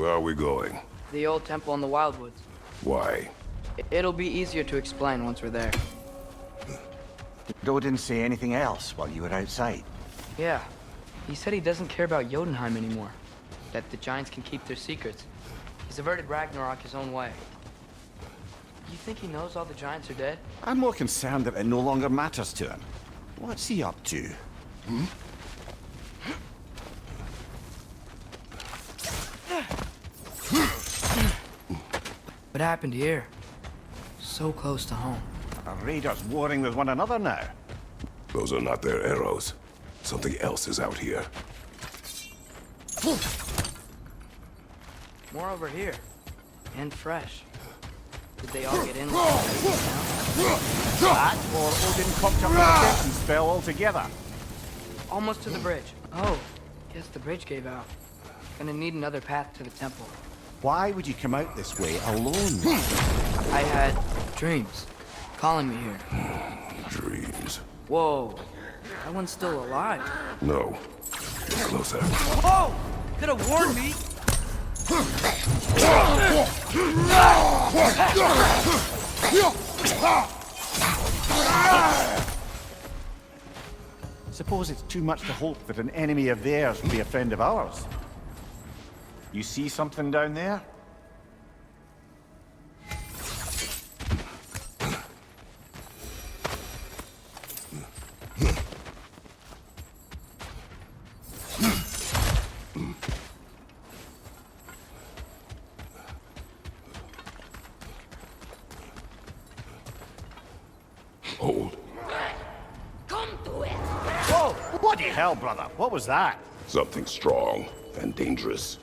Where are we going? The old temple in the Wildwoods. Why? It'll be easier to explain once we're there. Doe didn't say anything else while you were outside. Yeah. He said he doesn't care about Jotunheim anymore. That the Giants can keep their secrets. He's averted Ragnarok his own way. You think he knows all the Giants are dead? I'm more concerned that it no longer matters to him. What's he up to? What happened here? So close to home. Are raiders warring with one another now? Those are not their arrows. Something else is out here. More over here. And fresh. Did they all get in? That, or Odin cocked up the protection spell altogether? Almost to the bridge. Oh, guess the bridge gave out. Gonna need another path to the temple. Why would you come out this way alone? I had dreams calling me here. Dreams. Whoa, that one's still alive. No. Get closer. Whoa! Could have warned me. Suppose it's too much to hope that an enemy of theirs will be a friend of ours. You see something down there? Hold. Come to it! Whoa! Bloody hell, brother! What was that? Something strong and dangerous.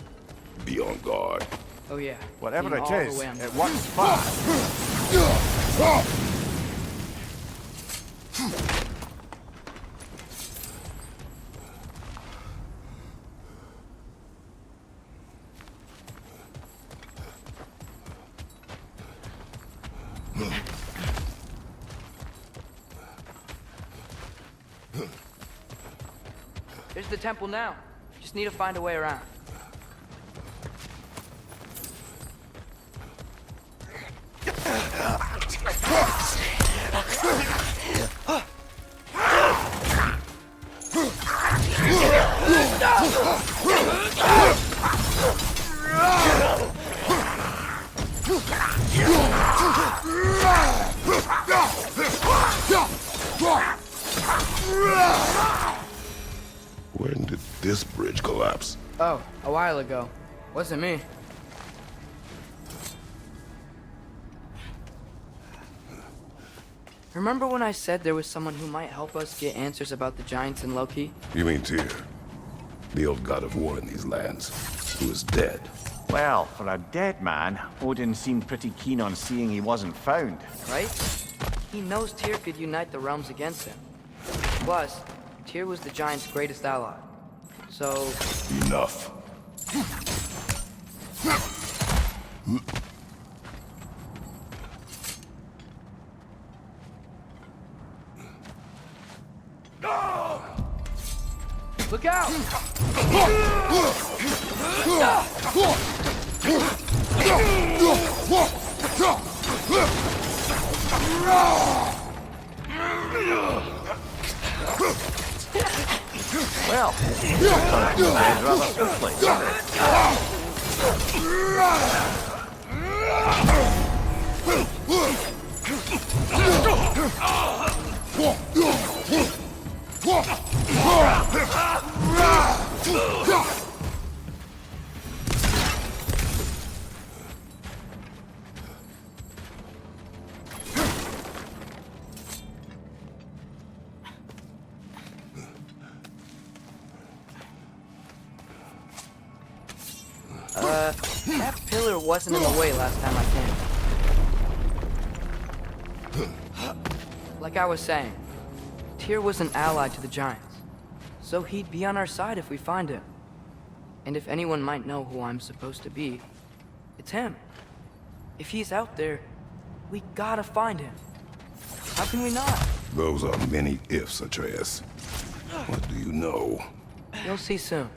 Be on guard. Oh yeah. Whatever Being it all is, the way on it works fast. There's the temple now. Just need to find a way around. When did this bridge collapse? Oh, a while ago. Wasn't me. Remember when I said there was someone who might help us get answers about the Giants and Loki? You mean Tyr? The old god of war in these lands, who is dead. Well, for a dead man, Odin seemed pretty keen on seeing he wasn't found. Right? He knows Tyr could unite the realms against him. Plus, Tyr was the Giants' greatest ally. So... Enough. Look out! Well, rather swiftly. That pillar wasn't in the way last time I came. Like I was saying, Tyr was an ally to the Giants. So he'd be on our side if we find him. And if anyone might know who I'm supposed to be, it's him. If he's out there, we gotta find him. How can we not? Those are many ifs, Atreus. What do you know? You'll see soon.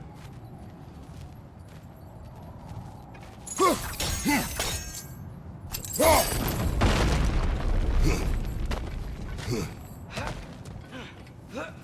What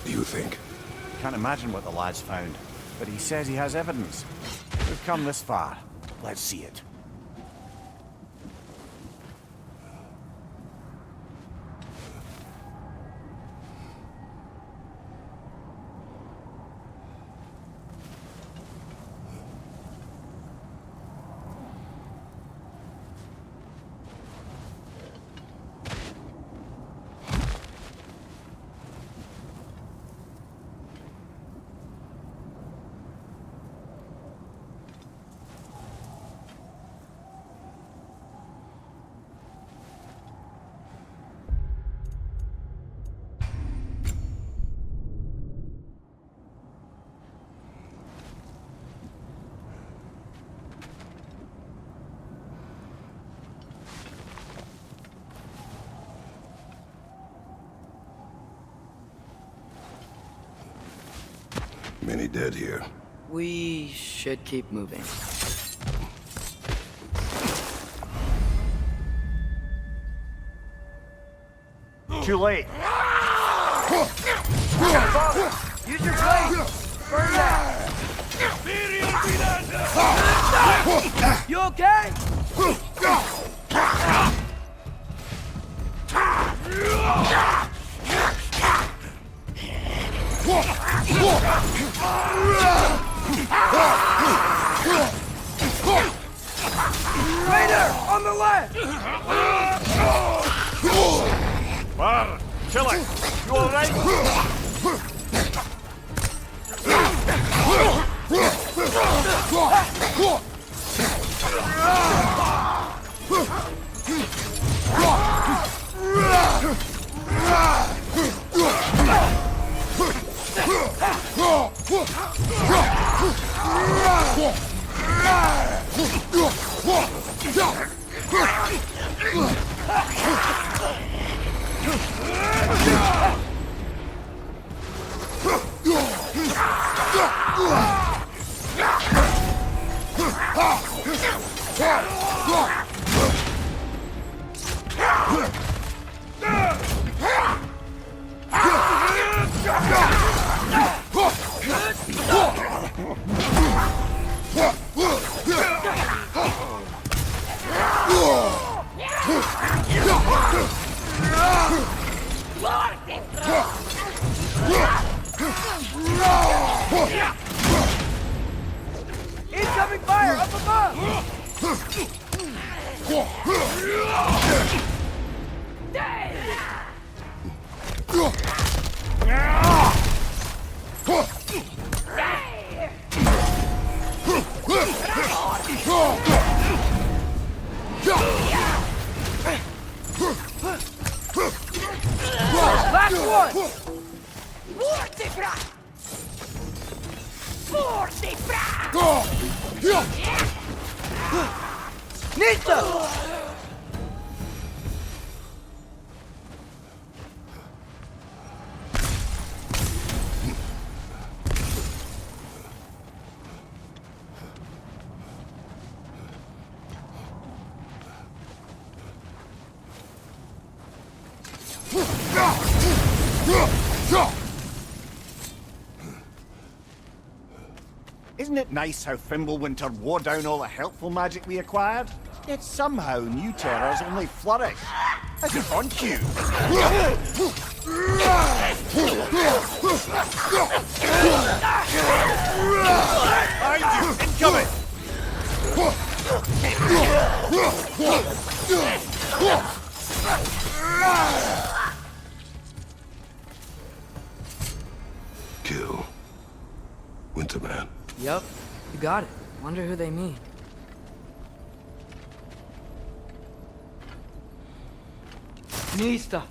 do you think? Can't imagine what the lad's found, but he says he has evidence. We've come this far. Let's see it. Many dead here. We should keep moving. Too late. Use your blade! Burn that! You okay? Raider! On the left! Bar, chill it. You all right? Incoming fire up above! Last one! Fortifra! Fortifra! Nita! Isn't it nice how Fimbulwinter wore down all the helpful magic we acquired? Yet somehow new terrors only flourish. As if on cue. Behind you! Incoming! Kill. Winterman. Yup, you got it. Wonder who they mean. Nista.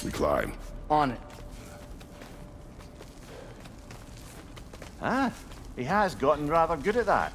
We climb. On it. Ah, he has gotten rather good at that.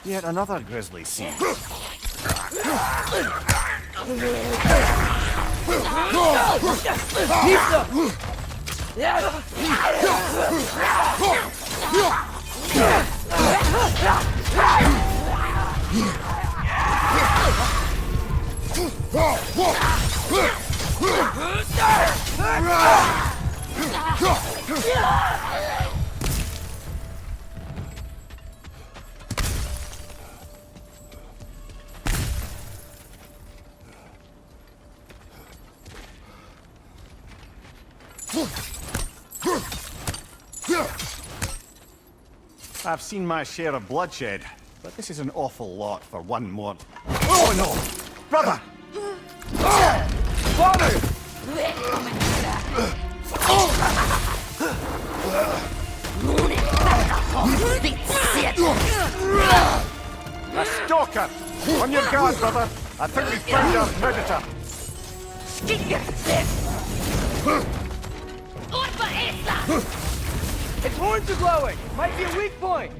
Yet another grisly scene. I've seen my share of bloodshed, but this is an awful lot for one more. Oh no! Brother! Father! A stalker! On your guard, brother! I think we found our predator! Its horns are glowing! Might be a weak point!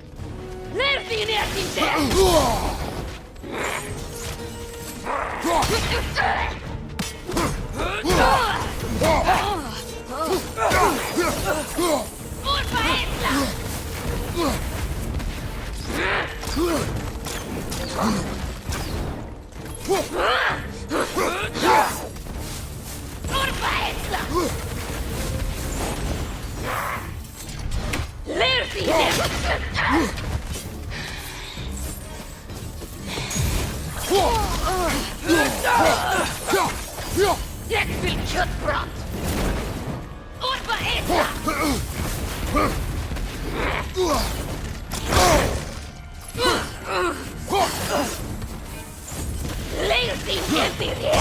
Jetzt will köttbrott! Und verätla! Lägg din hemlighet!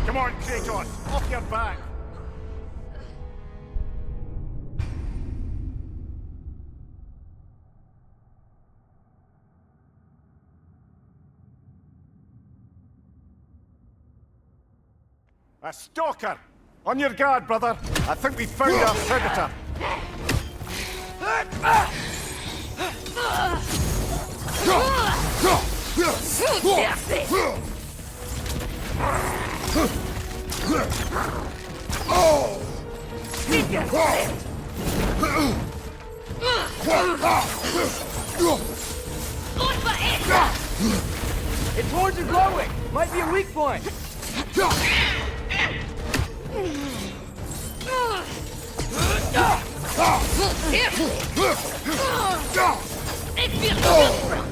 Come on, Kratos! Off your back! A stalker! On your guard, brother! I think we found our predator! Its horns are glowing! Might be a weak point! Ik wil brand.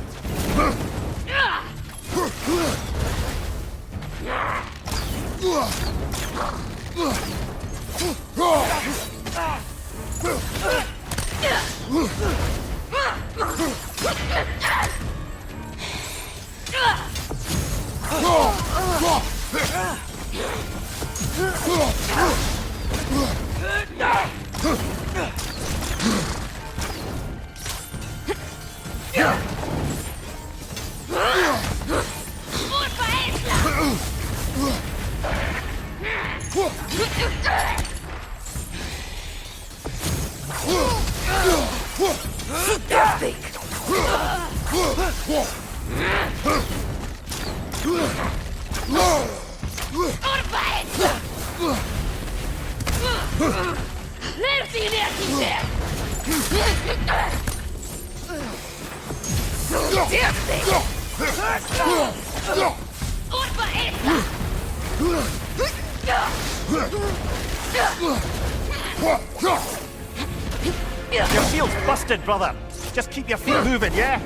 Your shield's busted, brother. Just keep your feet moving, yeah?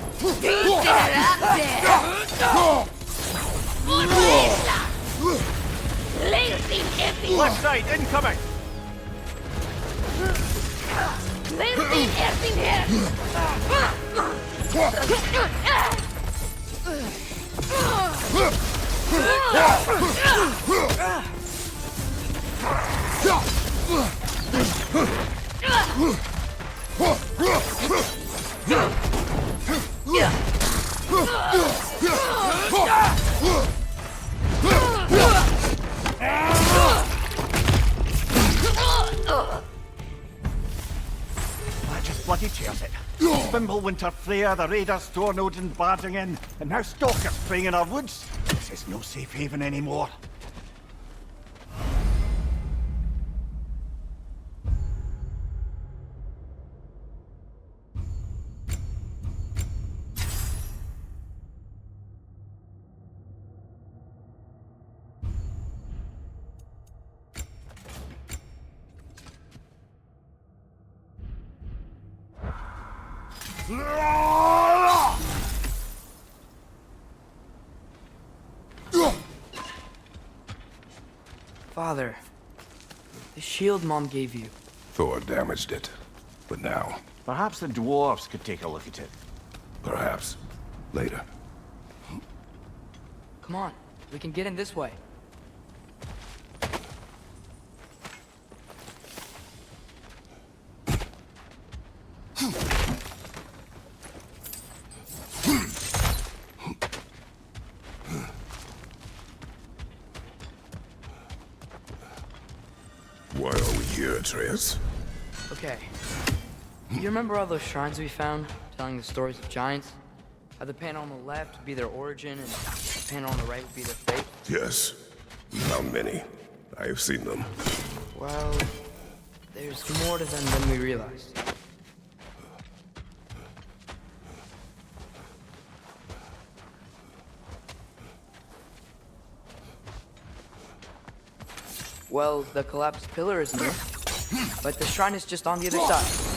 Left side, incoming! That just bloody tears it. Fimbulwinter Freya, the raiders, Stornodin barging in, and now stalkers preying in our woods. This is no safe haven anymore. Father, the shield Mom gave you. Thor damaged it. But now, Perhaps the dwarves could take a look at it. perhaps, later. Come on, we can get in this way. Why are we here, Atreus? Okay. You remember all those shrines we found, telling the stories of giants? How the panel on the left would be their origin, and the panel on the right would be their fate? Yes. We found many. I have seen them. Well, there's more to them than we realized. Well, the collapsed pillar is near, but the shrine is just on the other side.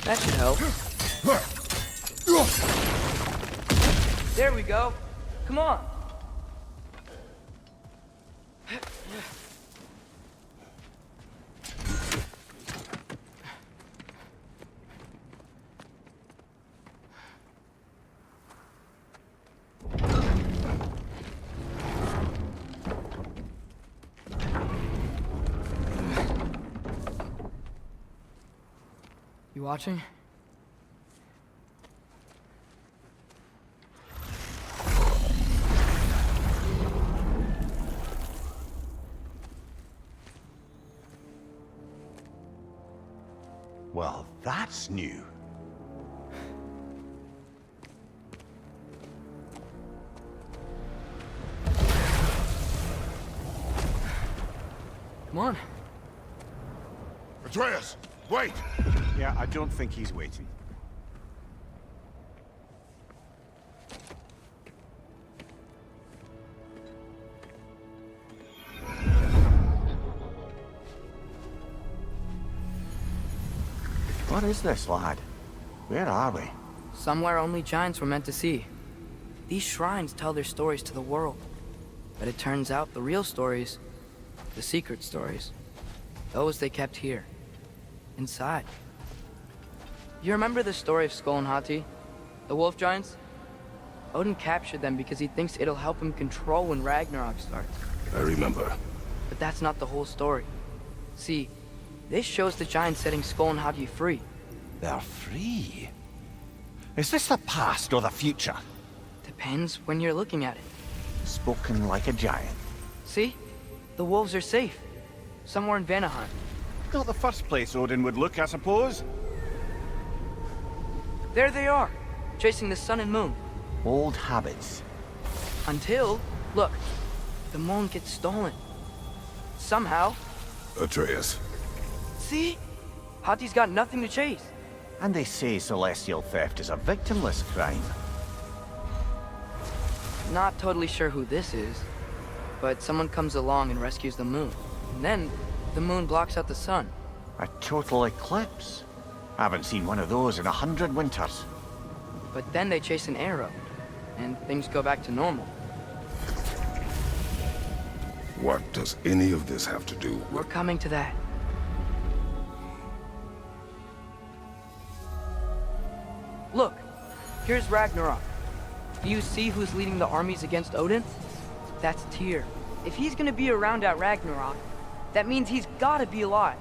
That should help. There we go. Come on. You watching? Well, that's new. Come on. Atreus, wait! Yeah, I don't think he's waiting. What is this, lad? Where are we? Somewhere only giants were meant to see. These shrines tell their stories to the world. But it turns out the real stories, the secret stories, those they kept here, inside. You remember the story of Skull and Hati? The wolf giants? Odin captured them because he thinks it'll help him control when Ragnarok starts. I remember. But that's not the whole story. See, this shows the giants setting Skull and Hati free. They're free? Is this the past or the future? Depends when you're looking at it. Spoken like a giant. See? The wolves are safe. Somewhere in Vanaheim. Not the first place Odin would look, I suppose. There they are, chasing the sun and moon. Old habits. Until, look, the moon gets stolen. Somehow. Atreus. See? Hati's got nothing to chase. And they say celestial theft is a victimless crime. Not totally sure who this is, but someone comes along and rescues the moon. And then, the moon blocks out the sun. A total eclipse. Haven't seen one of those in 100 winters. But then they chase an arrow, and things go back to normal. What does any of this have to do We're with... coming to that. Look, here's Ragnarok. Do you see who's leading the armies against Odin? That's Tyr. If he's gonna be around at Ragnarok, that means he's gotta be alive.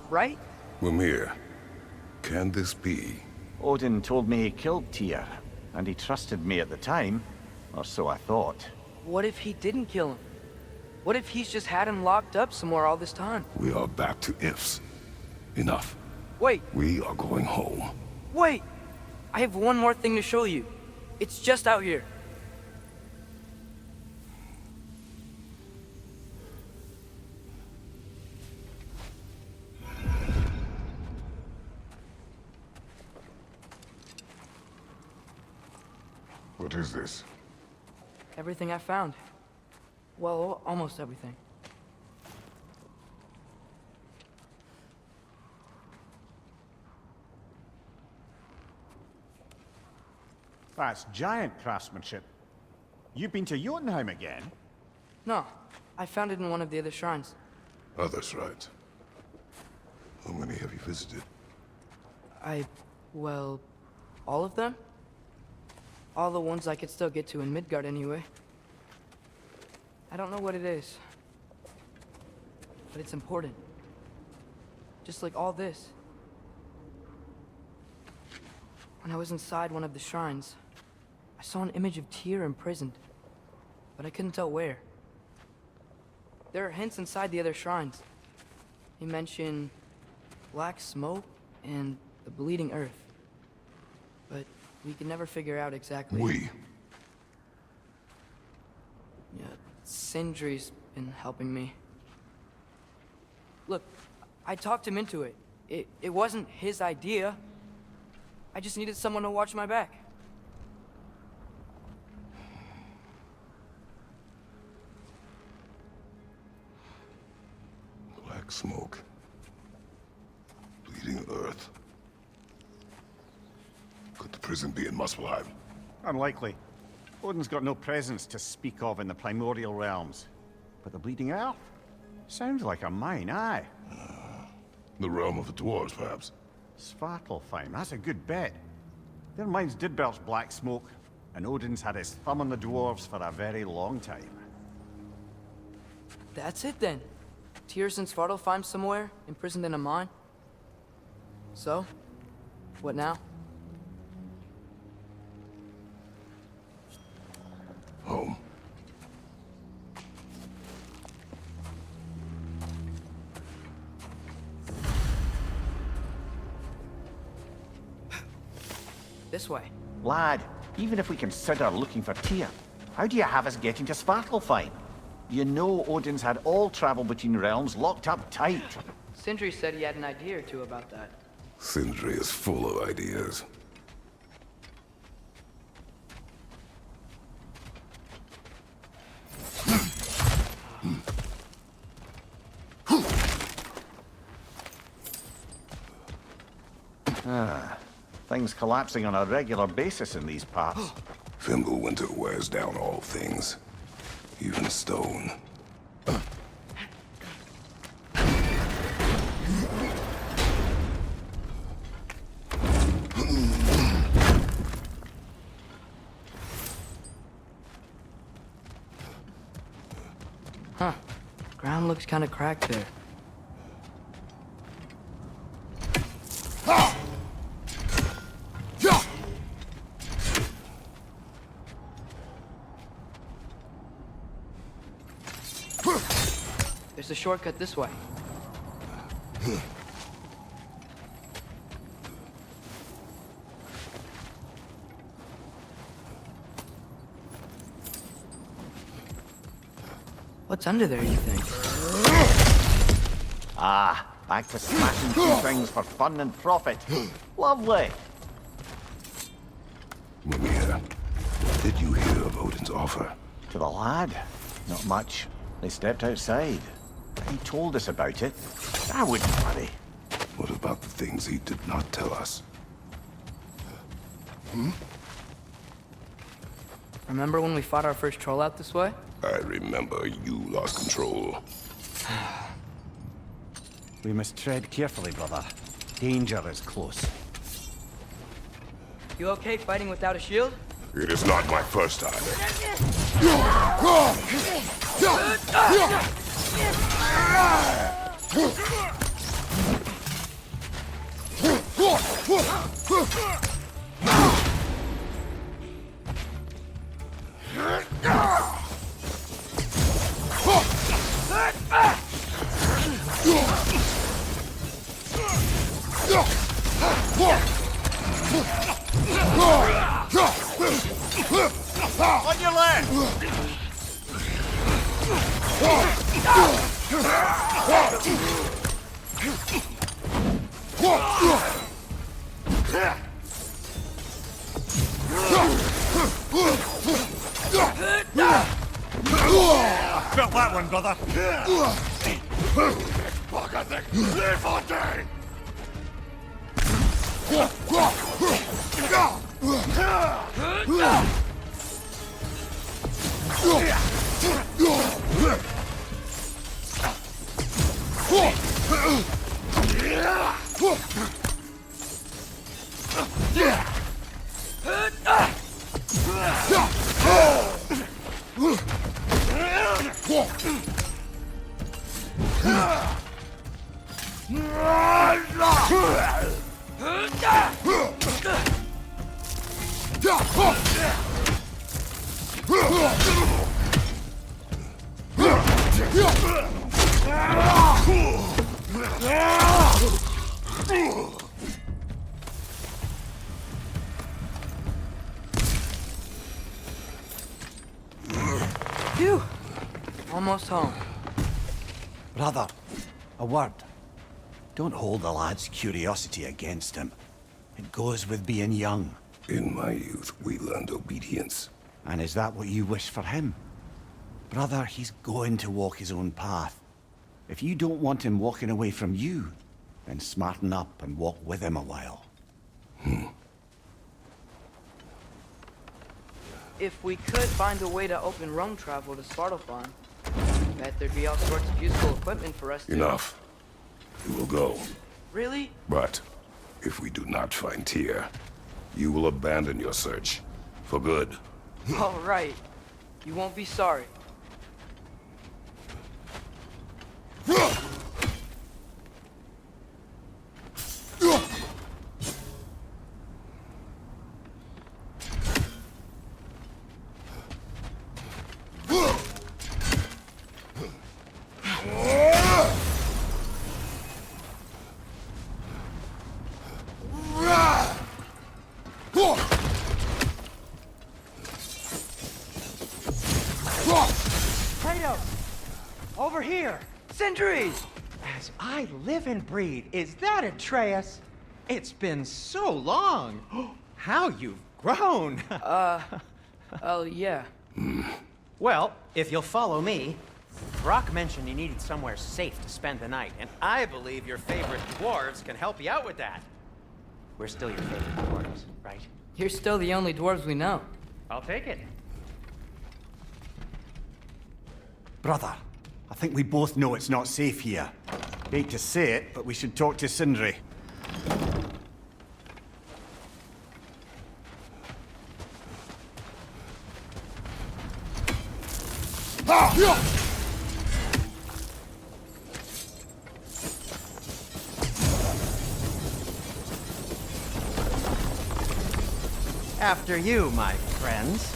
Right? Mimir, can this be? Odin told me he killed Tyr, and he trusted me at the time, or so I thought. What if he didn't kill him? What if he's just had him locked up somewhere all this time? We are back to ifs. Enough. Wait, We are going home. wait! I have one more thing to show you. It's just out here. What is this? Everything I found. Well, almost everything. That's giant craftsmanship. You've been to Jotunheim again? No, I found it in one of the other shrines. Others, right? How many have you visited? Well, all of them? All the ones I could still get to in Midgard anyway. I don't know what it is, but it's important. Just like all this. When I was inside one of the shrines, I saw an image of Tyr imprisoned, but I couldn't tell where. There are hints inside the other shrines. They mention black smoke and the bleeding earth, but we could never figure out exactly. Yeah, Sindri's been helping me. Look, I talked him into it. It wasn't his idea. I just needed someone to watch my back. Black smoke. Bleeding earth. Could the prison be in Muspelheim? Unlikely. Odin's got no presence to speak of in the primordial realms. But the Bleeding Earth? Sounds like a mine, aye. The realm of the dwarves, perhaps? Svartalfheim, that's a good bet. Their mines did belch black smoke, and Odin's had his thumb on the dwarves for a very long time. That's it then. Tyr's in Svartalfheim somewhere, imprisoned in a mine. So, what now? Home. This way. Lad, even if we consider looking for Tyr, how do you have us getting to Svartalfheim? You know Odin's had all travel between realms locked up tight. Sindri said he had an idea or two about that. Sindri is full of ideas. Things collapsing on a regular basis in these parts. Fimbulwinter wears down all things, even stone. Huh. Ground looks kind of cracked there. There's a shortcut this way. What's under there, you think? Ah, back to smashing through things for fun and profit. Lovely. Mimir, what did you hear of Odin's offer? To the lad? Not much. They stepped outside. He told us about it. I wouldn't worry. What about the things he did not tell us? Remember when we fought our first troll out this way? I remember you lost control. We must tread carefully, brother. Danger is close. You okay fighting without a shield? It is not my first time. On your left! Felt that one, brother. Phew! Almost home. Brother, a word. Don't hold the lad's curiosity against him. It goes with being young. In my youth, we learned obedience. And is that what you wish for him? Brother, he's going to walk his own path. If you don't want him walking away from you, then smarten up and walk with him a while. If we could find a way to open roam travel to Svartalfheim, bet there'd be all sorts of useful equipment for us to... Enough. We will go. Really? But if we do not find Tyr, you will abandon your search. For good. All right. You won't be sorry. Over here! Sentries! As I live and breathe, is that Atreus? It's been so long! How you've grown! Oh, yeah. Well, if you'll follow me, Brock mentioned you needed somewhere safe to spend the night, and I believe your favorite dwarves can help you out with that. We're still your favorite dwarves, right? You're still the only dwarves we know. I'll take it. Brother, I think we both know it's not safe here. Hate to say it, but we should talk to Sindri. After you, my friends.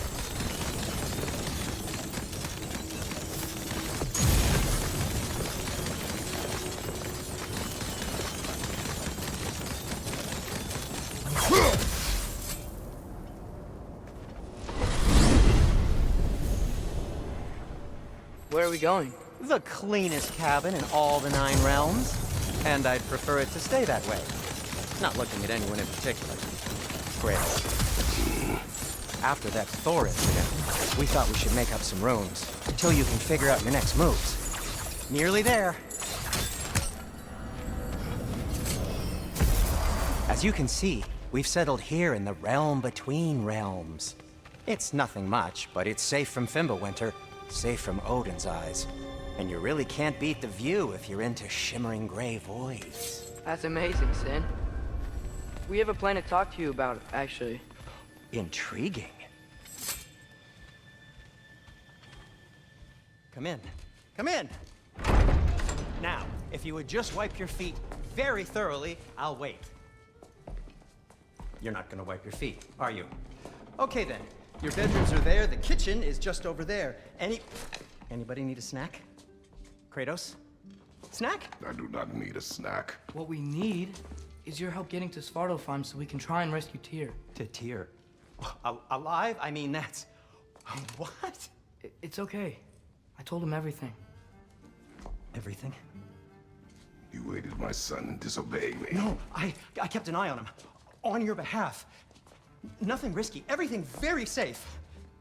Where are we going? The cleanest cabin in all the 9 realms. And I'd prefer it to stay that way. Not looking at anyone in particular. Great. After that Thor incident, we thought we should make up some runes until you can figure out your next moves. Nearly there. As you can see, we've settled here in the realm between realms. It's nothing much, but it's safe from Fimbulwinter, safe from Odin's eyes. And you really can't beat the view if you're into shimmering gray voids. That's amazing, Sin. We have a plan to talk to you about, actually. Intriguing. Come in. Come in! Now, if you would just wipe your feet very thoroughly, I'll wait. You're not gonna wipe your feet, are you? Okay then. Your bedrooms are there, the kitchen is just over there. Anybody need a snack? Kratos? Snack? I do not need a snack. What we need is your help getting to Svartalfheim so we can try and rescue Tyr. To Tyr. Alive? I mean, that's... What? It's okay. I told him everything. Everything? You aided my son in disobeying me. No, I kept an eye on him. On your behalf. Nothing risky. Everything very safe.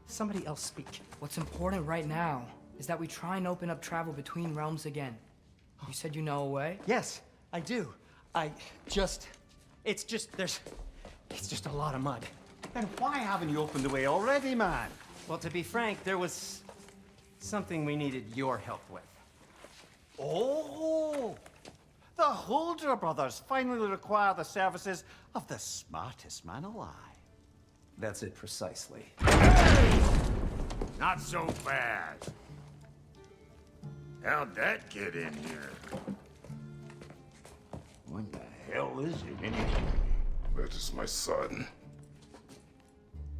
Somebody else speak. What's important right now is that we try and open up travel between realms again. You said you know a way? Yes, I do. It's just a lot of mud. Then why haven't you opened the way already, man? Well, to be frank, there was something we needed your help with. Oh! The Holder brothers finally require the services of the smartest man alive. That's it precisely. Not so fast. How'd that get in here? What the hell is it anyway? That is my son.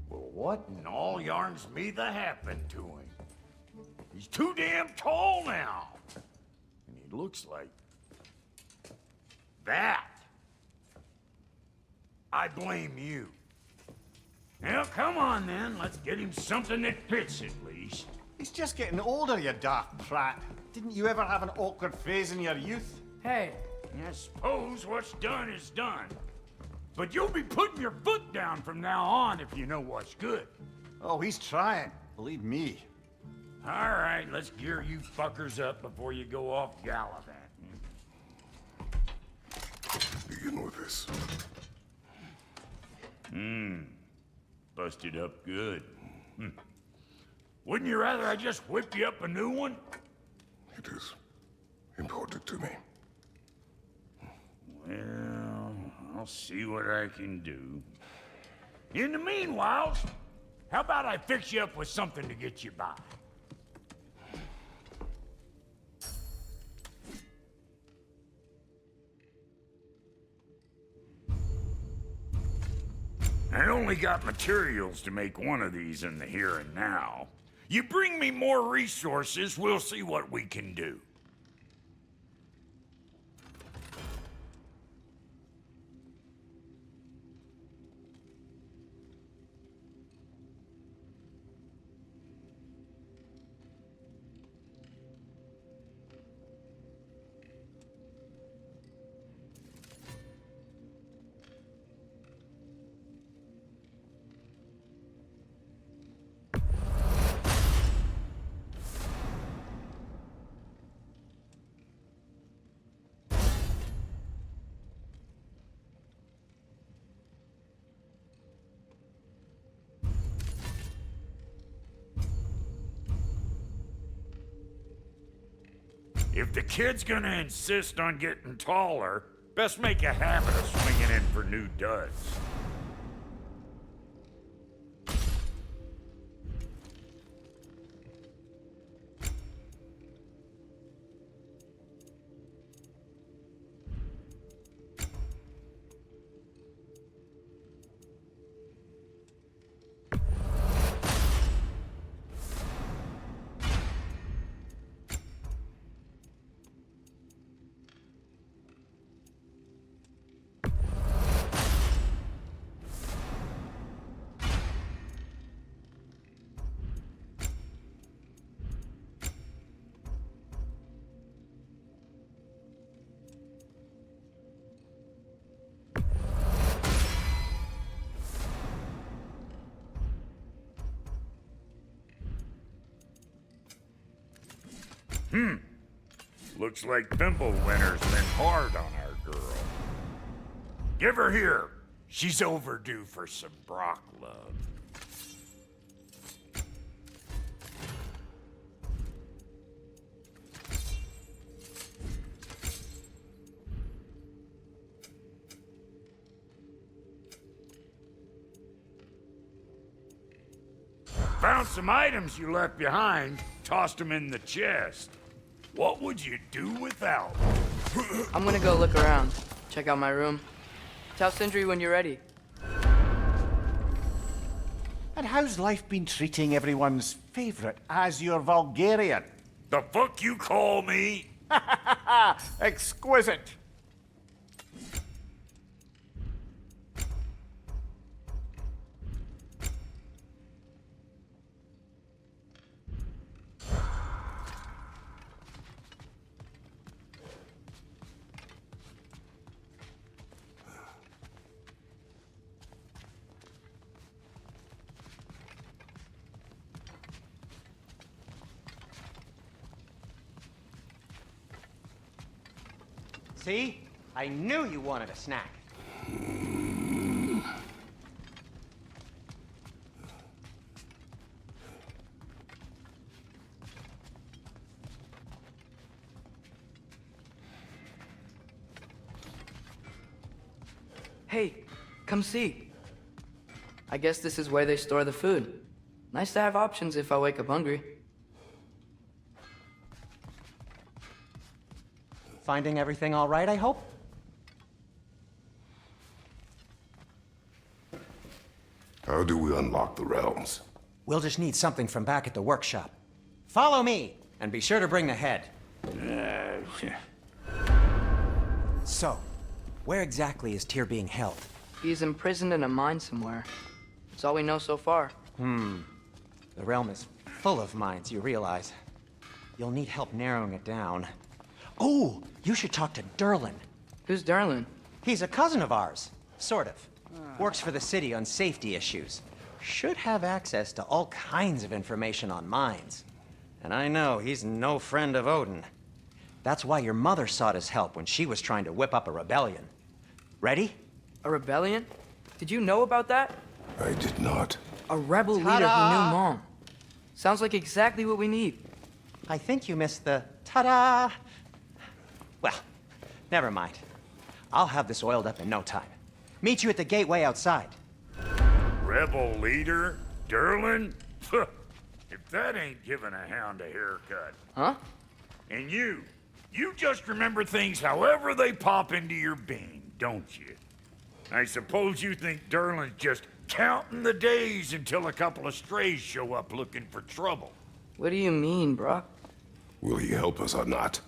Well, what in all yarns me that happened to him? He's too damn tall now. And he looks like... that. I blame you. Now, come on then. Let's get him something that fits at least. He's just getting older, you daft prat. Didn't you ever have an awkward phase in your youth? Hey, I suppose what's done is done. But you'll be putting your foot down from now on if you know what's good. Oh, he's trying. Believe me. All right, let's gear you fuckers up before you go off gallivanting. Begin with this. Busted up good. Wouldn't you rather I just whip you up a new one? It is important to me. Well, I'll see what I can do. In the meanwhile, how about I fix you up with something to get you by? I only got materials to make one of these in the here and now. You bring me more resources, we'll see what we can do. If the kid's gonna insist on getting taller, best make a habit of swinging in for new duds. Looks like Winter's been hard on our girl. Give her here. She's overdue for some Brock love. Found some items you left behind, tossed them in the chest. What would you do without them? I'm gonna go look around, check out my room. Tell Sindri when you're ready. And how's life been treating everyone's favorite Azure Vulgarian? The fuck you call me? Exquisite. See? I knew you wanted a snack. Hey, come see. I guess this is where they store the food. Nice to have options if I wake up hungry. Finding everything all right, I hope? How do we unlock the realms? We'll just need something from back at the workshop. Follow me, and be sure to bring the head. So, where exactly is Tyr being held? He's imprisoned in a mine somewhere. That's all we know so far. The realm is full of mines, you realize. You'll need help narrowing it down. Oh, you should talk to Derlin. Who's Darlin? He's a cousin of ours, sort of. Works for the city on safety issues. Should have access to all kinds of information on mines. And I know he's no friend of Odin. That's why your mother sought his help when she was trying to whip up a rebellion. Ready? A rebellion? Did you know about that? I did not. A rebel leader who knew Mom. Sounds like exactly what we need. I think you missed the ta-da. Well, never mind. I'll have this oiled up in no time. Meet you at the gateway outside. Rebel leader? Derlin? If that ain't giving a hound a haircut. Huh? And you just remember things however they pop into your bean, don't you? I suppose you think Derlin's just counting the days until a couple of strays show up looking for trouble. What do you mean, Brock? Will he help us or not?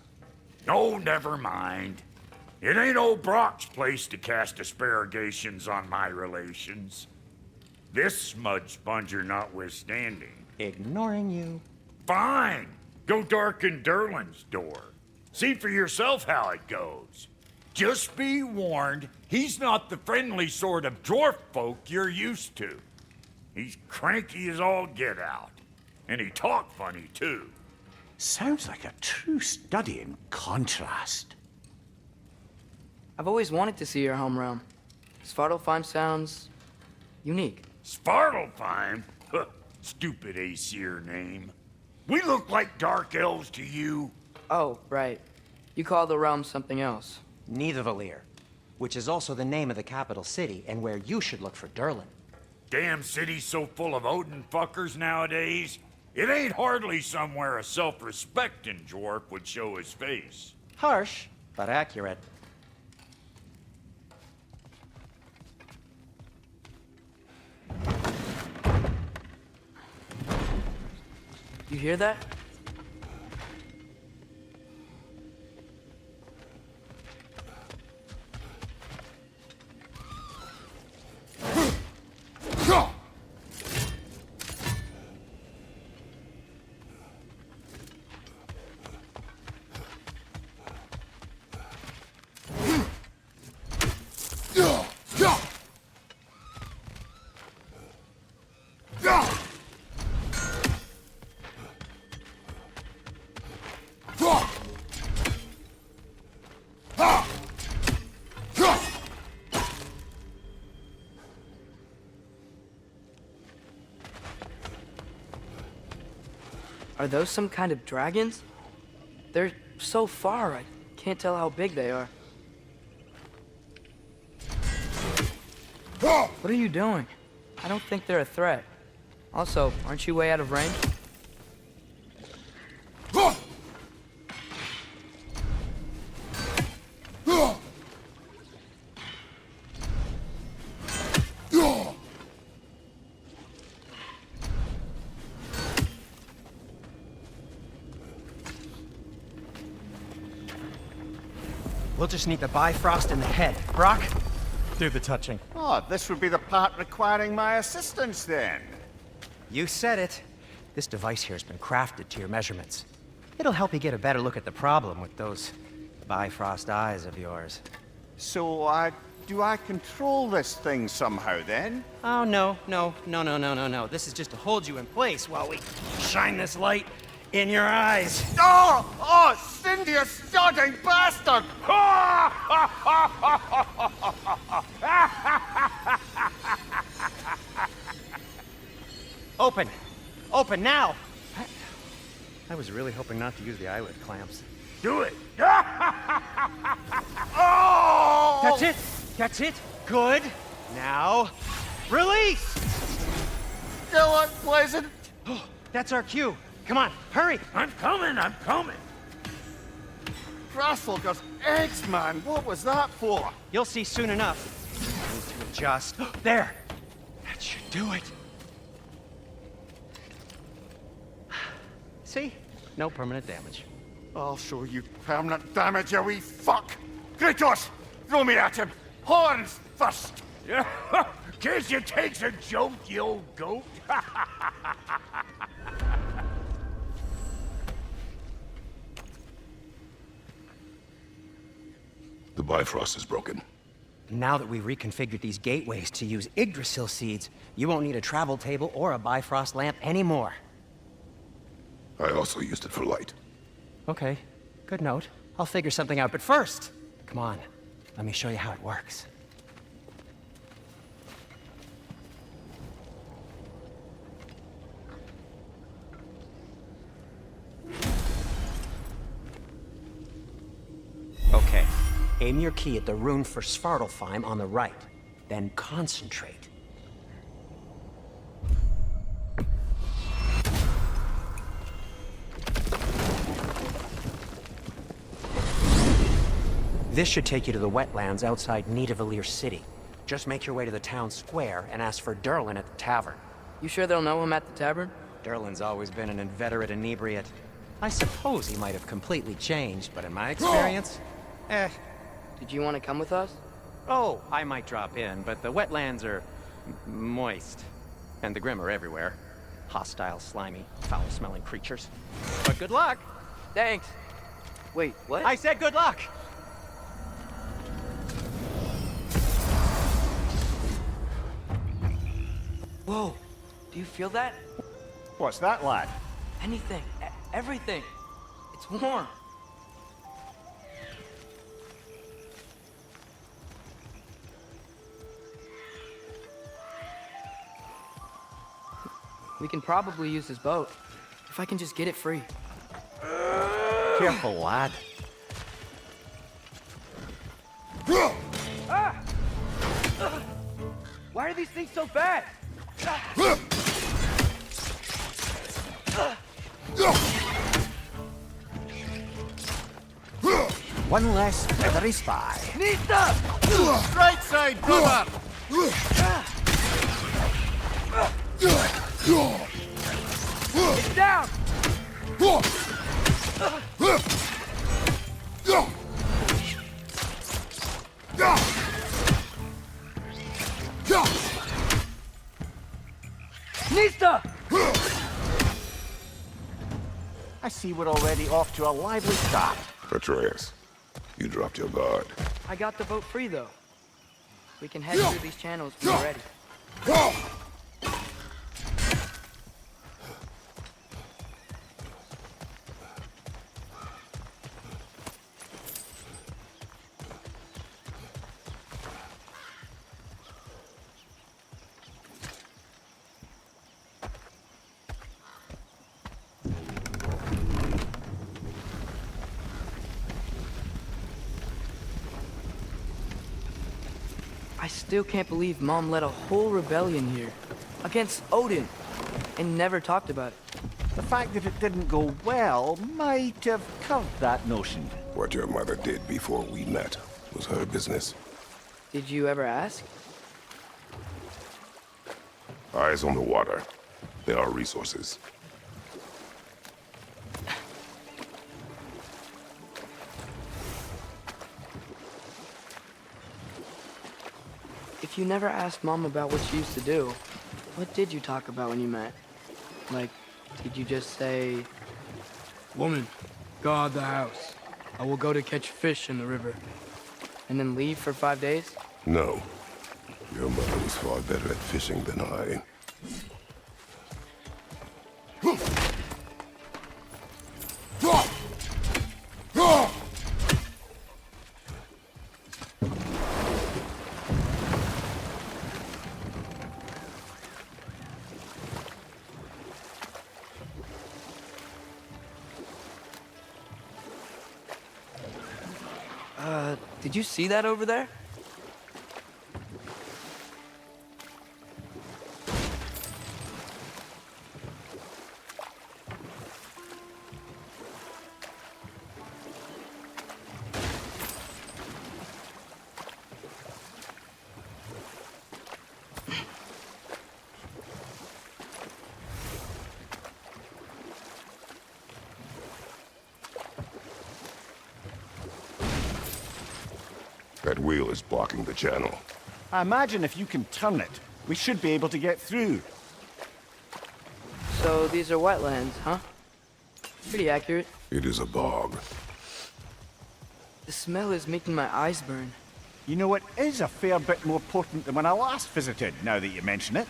Oh, never mind. It ain't old Brock's place to cast asparagations on my relations. This smudge sponger notwithstanding. Ignoring you. Fine. Go darken Derlin's door. See for yourself how it goes. Just be warned, he's not the friendly sort of dwarf folk you're used to. He's cranky as all get out. And he talk funny, too. Sounds like a true study in contrast. I've always wanted to see your home realm. Svartalfheim sounds unique. Svartalfheim? Huh, stupid Aesir name. We look like dark elves to you. Oh, right. You call the realm something else. Nidavellir, which is also the name of the capital city and where you should look for Durlin. Damn city's so full of Odin fuckers nowadays. It ain't hardly somewhere a self-respecting dwarf would show his face. Harsh, but accurate. You hear that? Are those some kind of dragons? They're so far, I can't tell how big they are. What are you doing? I don't think they're a threat. Also, aren't you way out of range? We'll just need the Bifrost in the head. Brock, do the touching. Oh, this would be the part requiring my assistance then. You said it. This device here has been crafted to your measurements. It'll help you get a better look at the problem with those Bifrost eyes of yours. So, do I control this thing somehow then? Oh, no. This is just to hold you in place while we shine this light in your eyes. Oh, Cindy, you sodding bastard! Open! Open now! I was really hoping not to use the eyelid clamps. Do it! Oh! That's it! That's it! Good! Now, release! Still unpleasant. That's our cue. Come on, hurry! I'm coming! Grasshopper's eggs, man. What was that for? You'll see soon enough. I need to adjust. There! That should do it. See? No permanent damage. I'll show you permanent damage, you wee fuck. Kratos, throw me at him. Horns first. Guess you takes a joke, you old goat. The Bifrost is broken. Now that we've reconfigured these gateways to use Yggdrasil seeds, you won't need a travel table or a Bifrost lamp anymore. I also used it for light. Okay, good note. I'll figure something out, but first, come on, let me show you how it works. Okay, aim your key at the rune for Svartalfheim on the right, then concentrate. This should take you to the wetlands outside Nidavellir City. Just make your way to the town square and ask for Durlin at the tavern. You sure they'll know him at the tavern? Durlin's always been an inveterate inebriate. I suppose he might have completely changed, but in my experience, Did you want to come with us? Oh, I might drop in, but the wetlands are moist. And the Grim are everywhere. Hostile, slimy, foul-smelling creatures. But good luck! Thanks. Wait, what? I said good luck! Whoa, do you feel that? What's that, lad? Anything, everything. It's warm. We can probably use this boat, if I can just get it free. Careful, lad. Why are these things so fast? One less for every spy. Nista! Right side, brother! It's down! Nista! I see we're already off to a lively start. Atreus, you dropped your guard. I got the boat free, though. We can head through these channels when we're ready. I still can't believe Mom led a whole rebellion here. Against Odin. And never talked about it. The fact that it didn't go well might have curved that notion. What your mother did before we met was her business. Did you ever ask? Eyes on the water. There are resources. If you never asked Mom about what she used to do, what did you talk about when you met? Like, did you just say... Woman, guard the house. I will go to catch fish in the river. And then leave for 5 days? No. Your mother was far better at fishing than I. Did you see that over there? That wheel is blocking the channel. I imagine if you can turn it, we should be able to get through. So these are wetlands, huh? Pretty accurate. It is a bog. The smell is making my eyes burn. You know, it is a fair bit more potent than when I last visited, now that you mention it.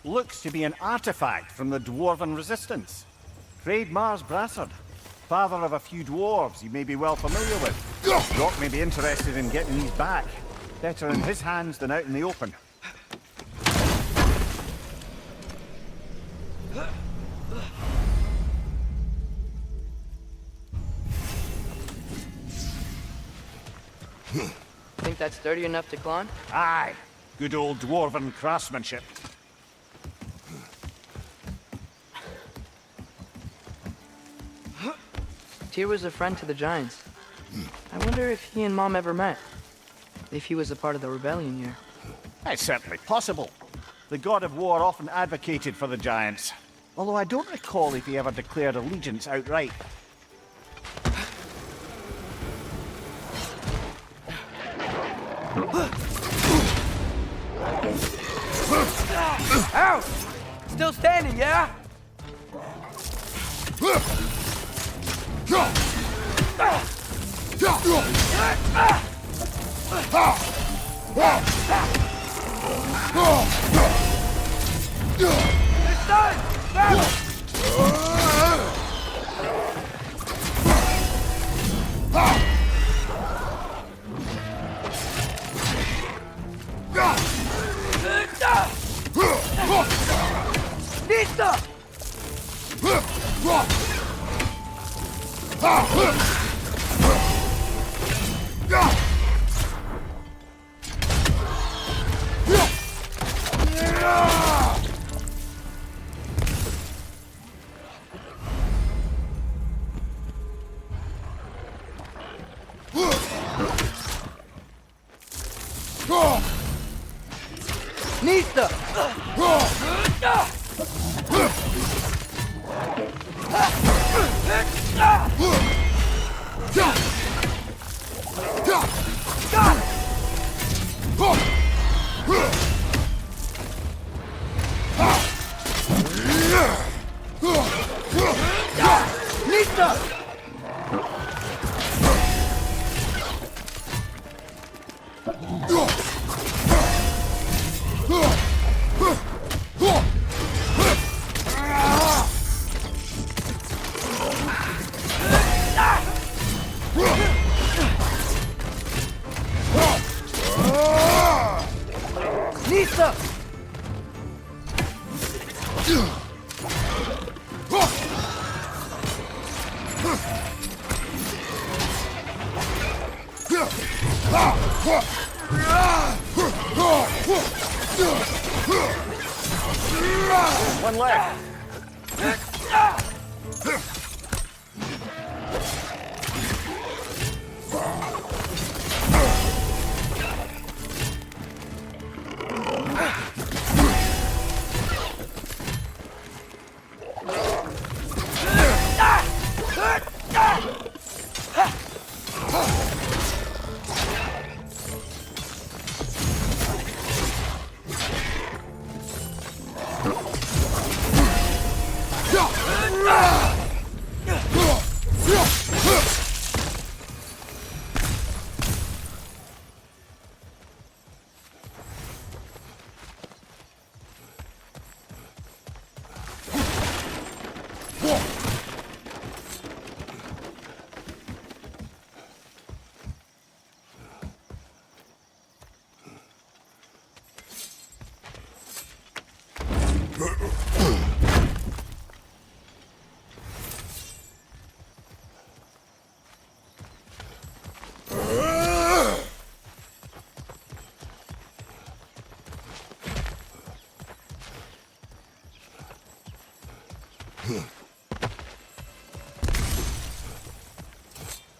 Looks to be an artifact from the Dwarven Resistance. Trade Mars Brassard, father of a few dwarves you may be well familiar with. Doc may be interested in getting these back. Better in his hands than out in the open. Think that's sturdy enough to climb? Aye, good old Dwarven craftsmanship. Tyr was a friend to the Giants. I wonder if he and Mom ever met. If he was a part of the rebellion here. It's certainly possible. The god of war often advocated for the giants, although I don't recall if he ever declared allegiance outright. Ow! Still standing, yeah? It's done! Listo! Listo! Listo! One left.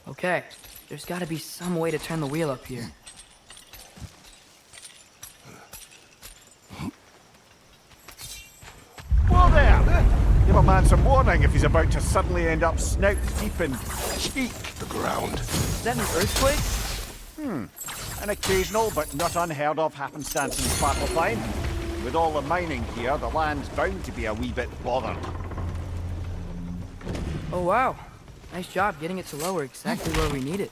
Okay, there's gotta be some way to turn the wheel up here. Whoa there! Give a man some warning if he's about to suddenly end up snout deep in cheek. The ground. Is that an earthquake? An occasional but not unheard of happenstance in Svartalfheim. With all the mining here, the land's bound to be a wee bit bothered. Oh wow, nice job getting it to lower exactly where we need it.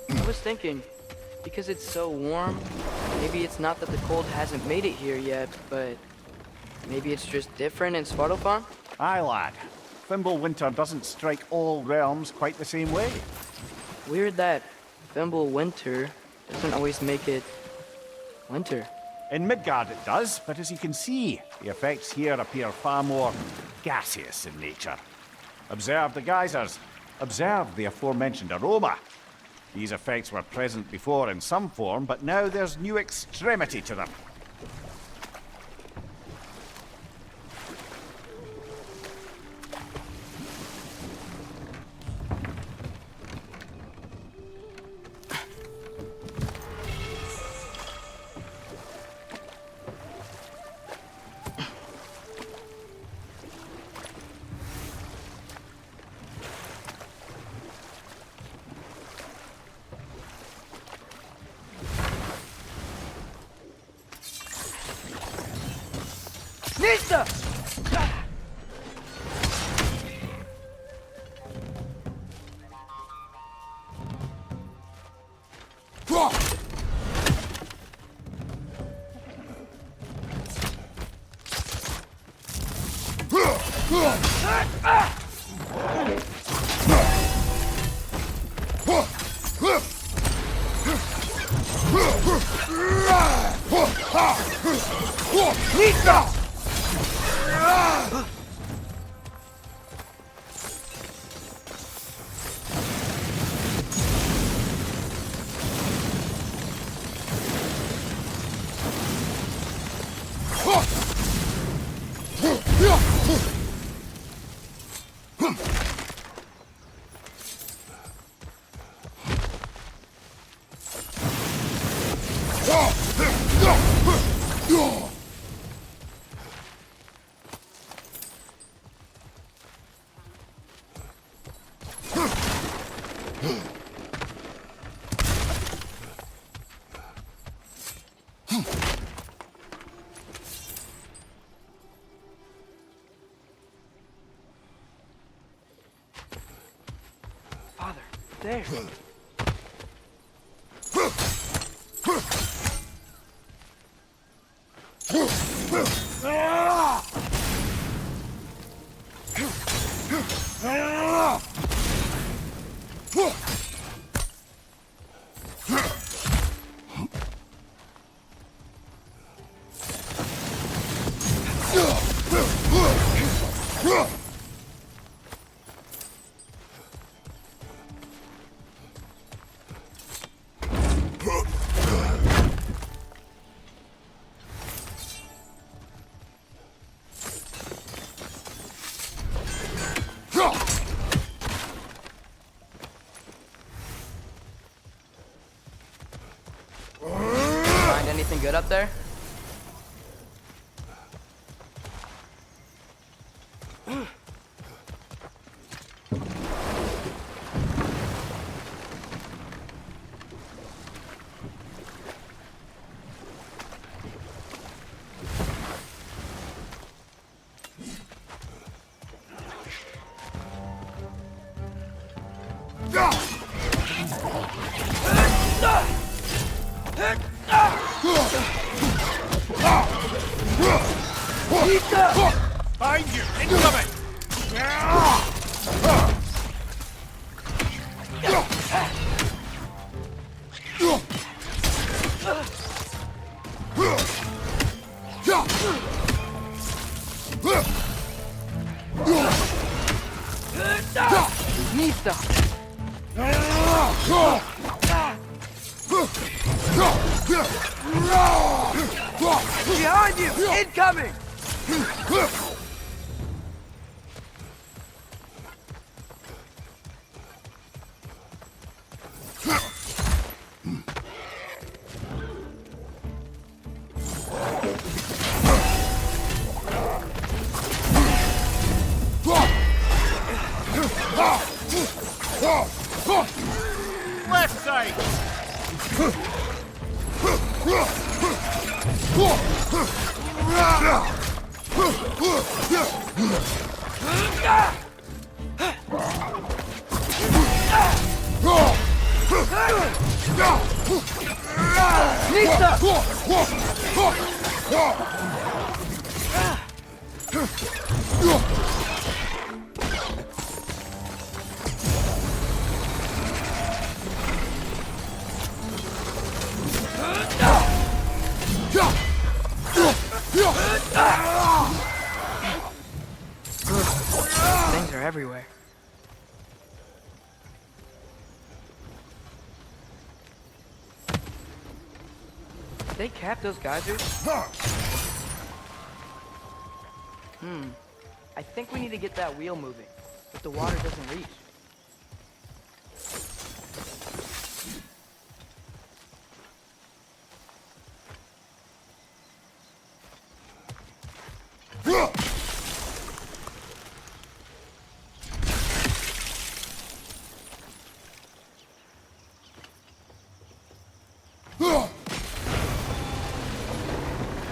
I was thinking, because it's so warm, maybe it's not that the cold hasn't made it here yet, but maybe it's just different in Svartalfheim? Aye, lad. Fimbulwinter doesn't strike all realms quite the same way. Weird that Fimbulwinter doesn't always make it winter. In Midgard it does, but as you can see, the effects here appear far more gaseous in nature. Observe the geysers. Observe the aforementioned aroma. These effects were present before in some form, but now there's new extremity to them. Nista! Father, there. Find anything good up there? Behind you! Incoming! Nista! Behind you! Incoming! Left side! Things are everywhere. They cap those geysers? I think we need to get that wheel moving, but the water doesn't reach.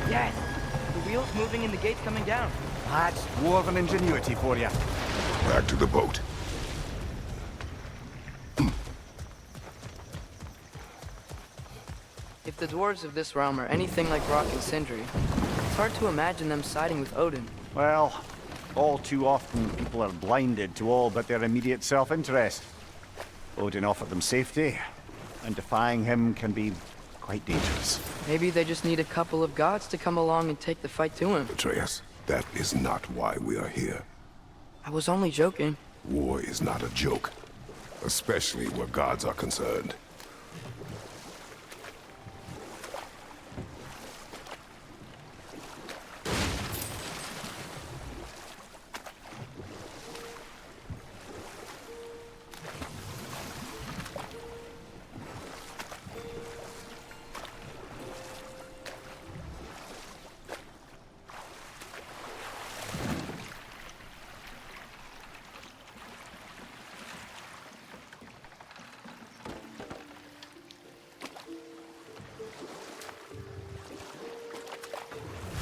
Yes! The wheel's moving in the gates coming down. That's dwarven ingenuity for you. Back to the boat. If the dwarves of this realm are anything like Rock and Sindri, it's hard to imagine them siding with Odin. Well, all too often people are blinded to all but their immediate self-interest. Odin offered them safety, and defying him can be quite dangerous. Maybe they just need a couple of gods to come along and take the fight to him. Atreus, that is not why we are here. I was only joking. War is not a joke, especially where gods are concerned.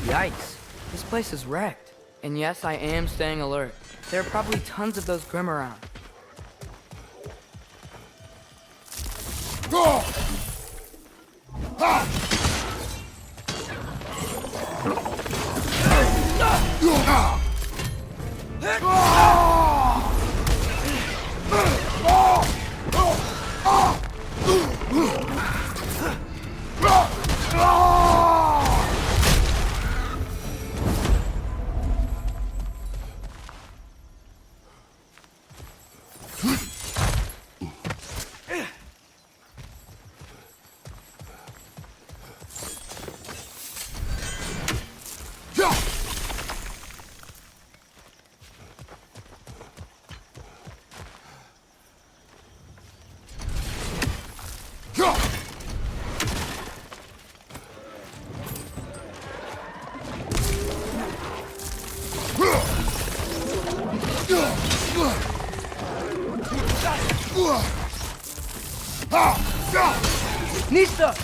Yikes. This place is wrecked. And yes, I am staying alert. There are probably tons of those Grim around. Nista!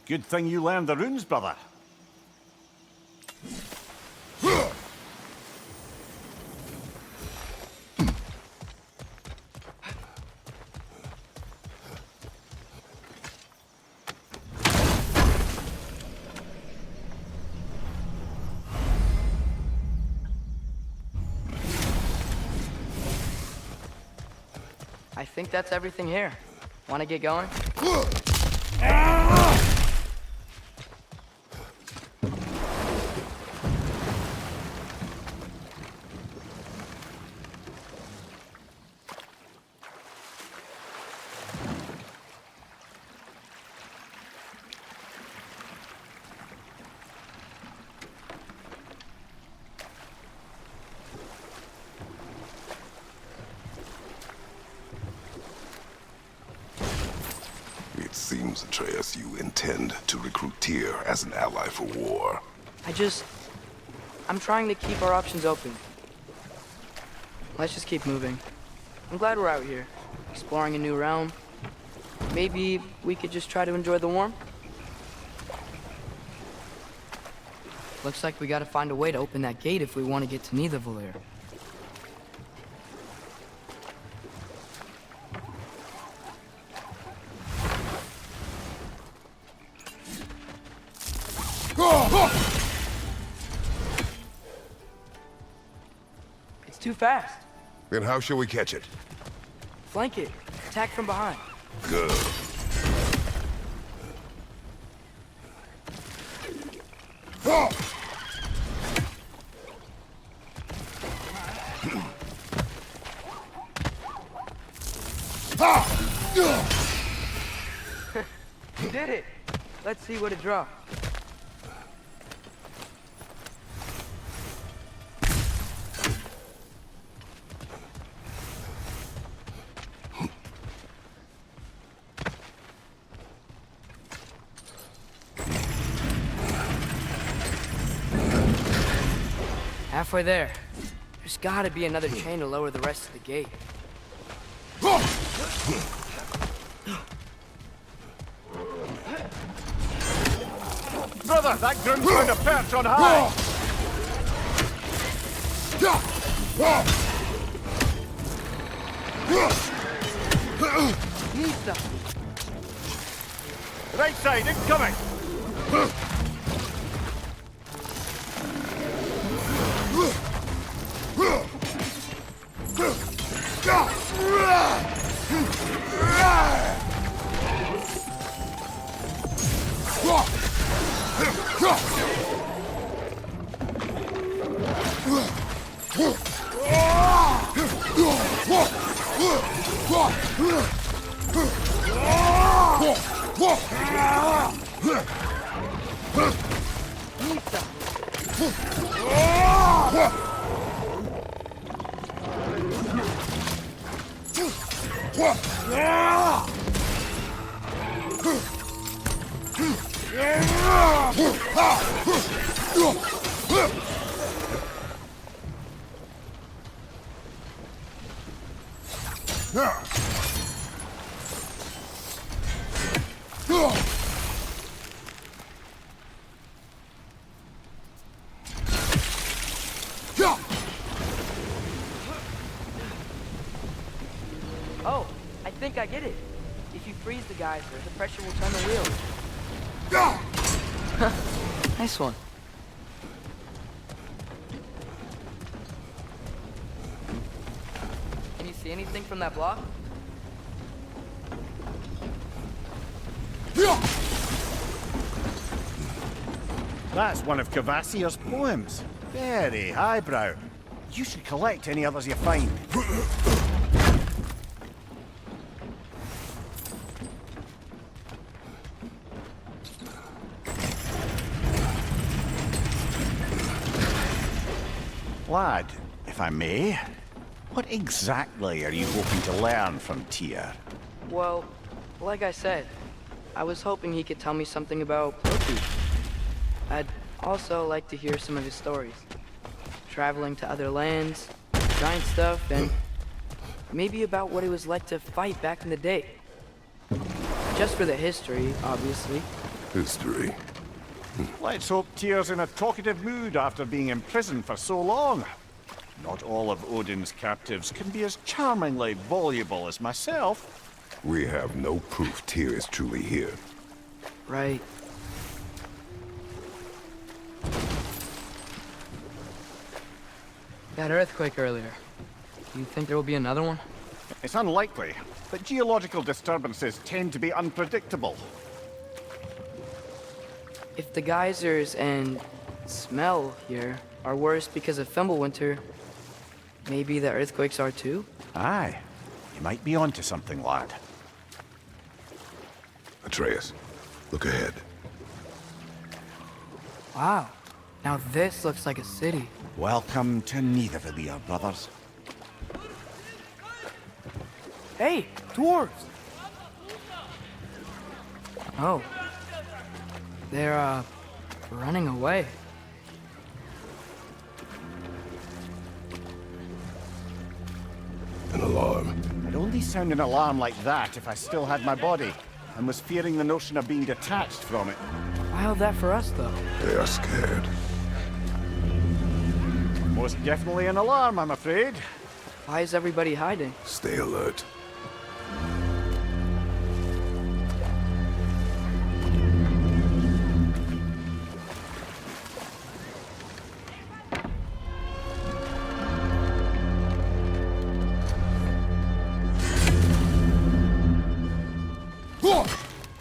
Good thing you learned the runes, brother. I think that's everything here. Want to get going? It seems, Atreus, you intend to recruit Tyr as an ally for war. I'm trying to keep our options open. Let's just keep moving. I'm glad we're out here, exploring a new realm. Maybe we could just try to enjoy the warmth? Looks like we gotta find a way to open that gate if we want to get to Nidavellir. It's too fast. Then how shall we catch it? Flank it. Attack from behind. Good. You did it. Let's see what it drops. Halfway there. There's gotta be another chain to lower the rest of the gate. Brother, that groom's found a perch on high! Nista! Right side, incoming! Oh, I think I get it. If you freeze the geyser, the pressure will turn the wheel. Nice one. Can you see anything from that block? That's one of Cavassier's poems. Very highbrow. You should collect any others you find. Lad, if I may, what exactly are you hoping to learn from Tyr? Well, like I said, I was hoping he could tell me something about Loki. I'd also like to hear some of his stories. traveling to other lands, giant stuff, and maybe about what it was like to fight back in the day. Just for the history, obviously. History. Let's hope Tyr's in a talkative mood after being imprisoned for so long. Not all of Odin's captives can be as charmingly voluble as myself. We have no proof Tyr is truly here. Right. That earthquake earlier. Do you think there will be another one? It's unlikely, but geological disturbances tend to be unpredictable. If the geysers and smell here are worse because of Fimbulwinter, maybe the earthquakes are too? Aye. You might be onto something, lad. Atreus, look ahead. Wow. Now this looks like a city. Welcome to Nidavellir, brothers. Hey, dwarves! Oh. They're, running away. An alarm. I'd only sound an alarm like that if I still had my body, and was fearing the notion of being detached from it. Why held that for us, though? They are scared. Most definitely an alarm, I'm afraid. Why is everybody hiding? Stay alert.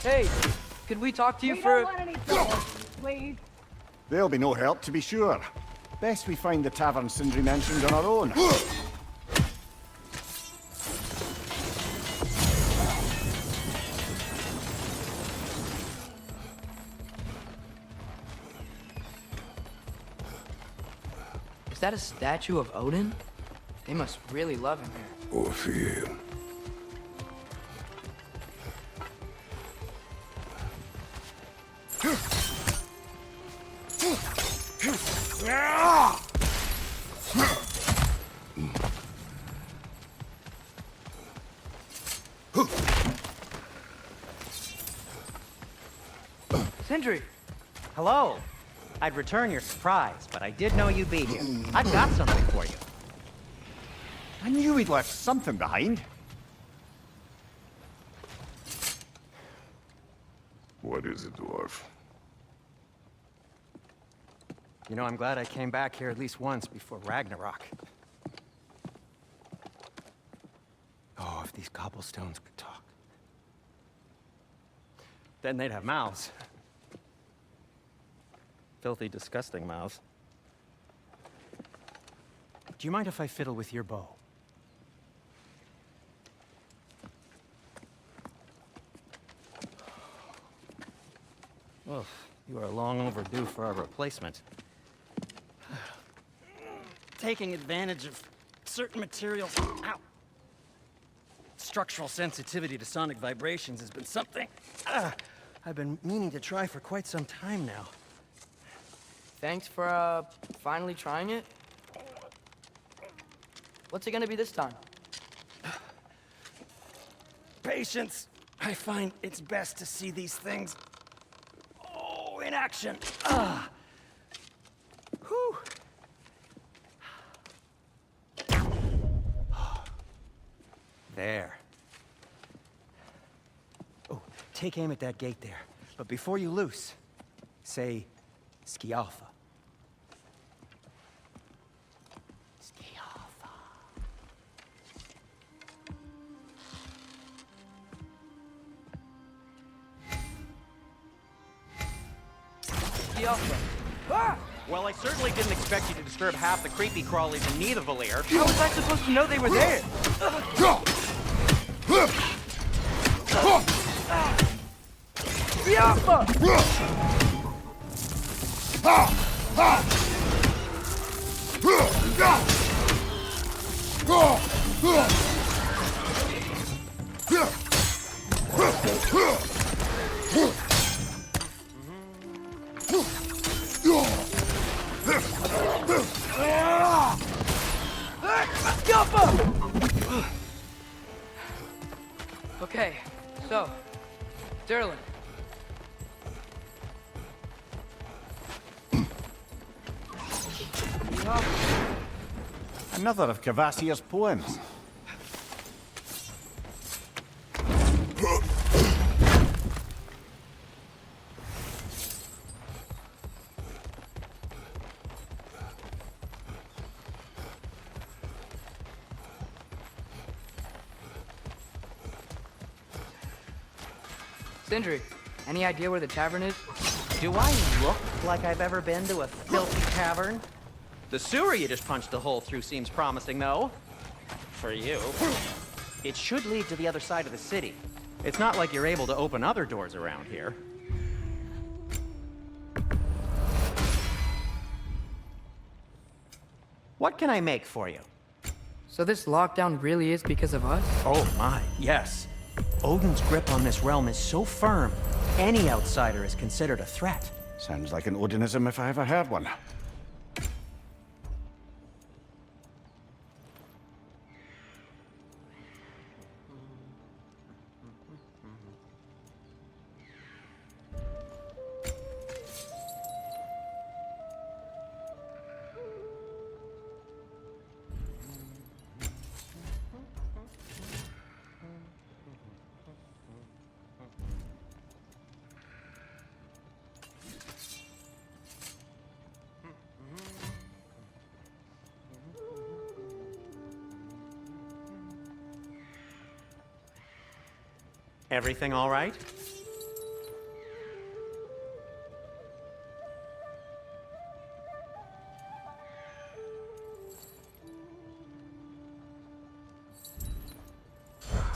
Hey, could we talk to you We for... don't want any trouble, please. There'll be no help, to be sure. Best we find the tavern Sindri mentioned on our own. Is that a statue of Odin? They must really love him here. Or fear him. Sindri! Hello. I'd return your surprise, but I did know you'd be here. I've got something for you. I knew he'd left something behind. What is it, dwarf? You know, I'm glad I came back here at least once before Ragnarok. Oh, if these cobblestones could talk. Then they'd have mouths. Filthy, disgusting mouths. Do you mind if I fiddle with your bow? Well, you are long overdue for a replacement. Taking advantage of certain materials. Ow! Structural sensitivity to sonic vibrations has been something I've been meaning to try for quite some time now. Thanks for, finally trying it. What's it gonna be this time? Patience. I find it's best to see these things, in action. Whew. There. Oh, take aim at that gate there. But before you loose, say, Skialfa. Skialfa. Skialfa. Ah! Well, I certainly didn't expect you to disturb half the creepy crawlies in Nidavellir. How was I supposed to know they were there? Skialfa! Okay, so, Derlin. Another of Cavassier's poems. Sindri, any idea where the tavern is? Do I look like I've ever been to a filthy tavern? The sewer you just punched a hole through seems promising, though. For you. It should lead to the other side of the city. It's not like you're able to open other doors around here. What can I make for you? So this lockdown really is because of us? Oh my, yes. Odin's grip on this realm is so firm, any outsider is considered a threat. Sounds like an Odinism if I ever heard one. Everything all right?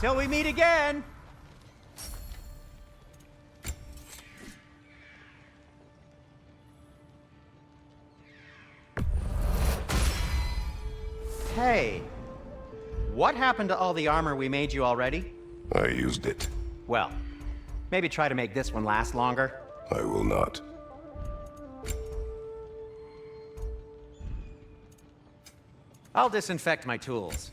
Till we meet again! Hey, what happened to all the armor we made you already? I used it. Well, maybe try to make this one last longer. I will not. I'll disinfect my tools.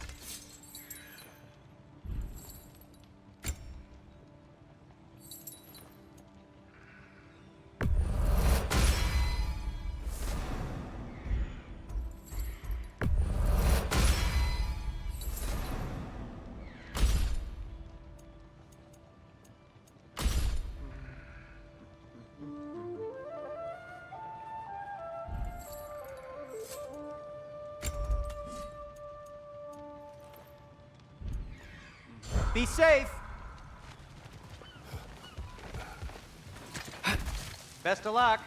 Be safe! Best of luck!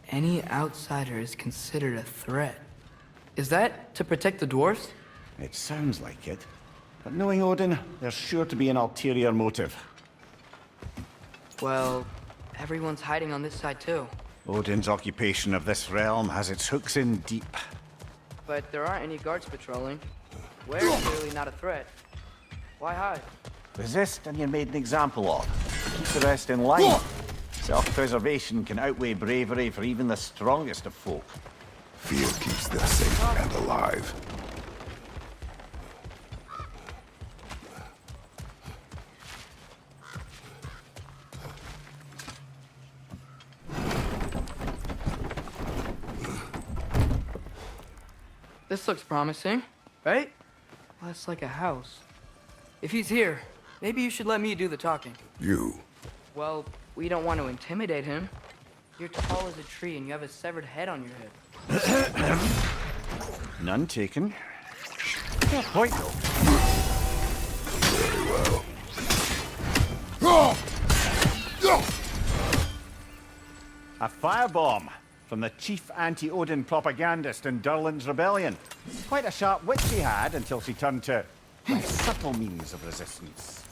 Any outsider is considered a threat. Is that to protect the dwarves? It sounds like it. But knowing Odin, there's sure to be an ulterior motive. Well, everyone's hiding on this side too. Odin's occupation of this realm has its hooks in deep. But there aren't any guards patrolling. We're clearly not a threat. Why hide? Resist and you're made an example of. Keep the rest in line. Self-preservation can outweigh bravery for even the strongest of folk. Fear keeps them safe and alive. This looks promising, right? Less like a house. If he's here, maybe you should let me do the talking. You. Well, we don't want to intimidate him. You're tall as a tree and you have a severed head on your head. None taken. Fair point, though. Very well. A firebomb from the chief anti-Odin propagandist in Durlin's rebellion. Quite a sharp wit she had until she turned to less subtle means of resistance.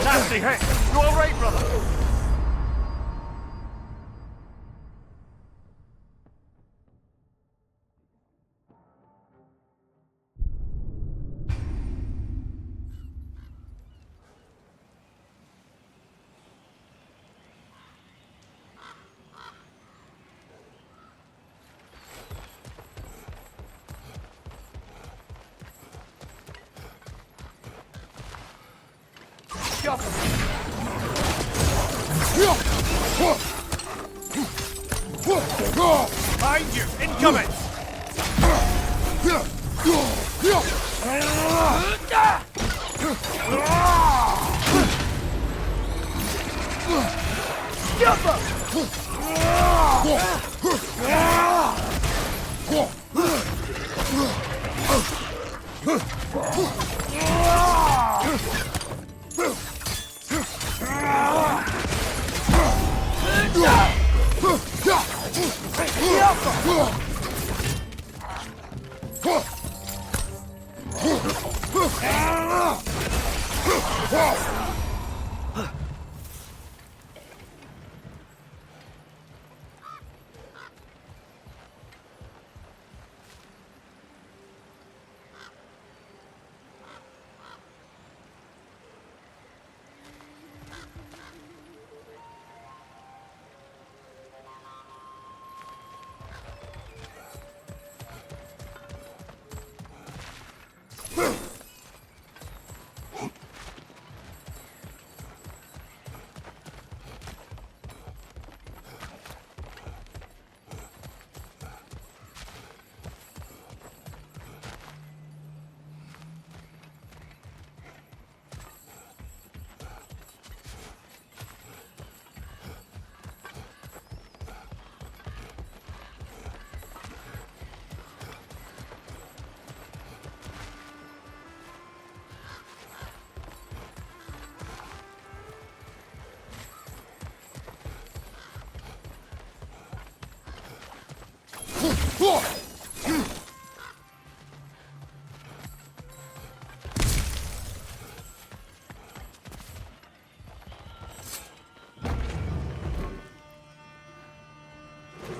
Nasty hit! You alright, brother? Behind you! Incoming!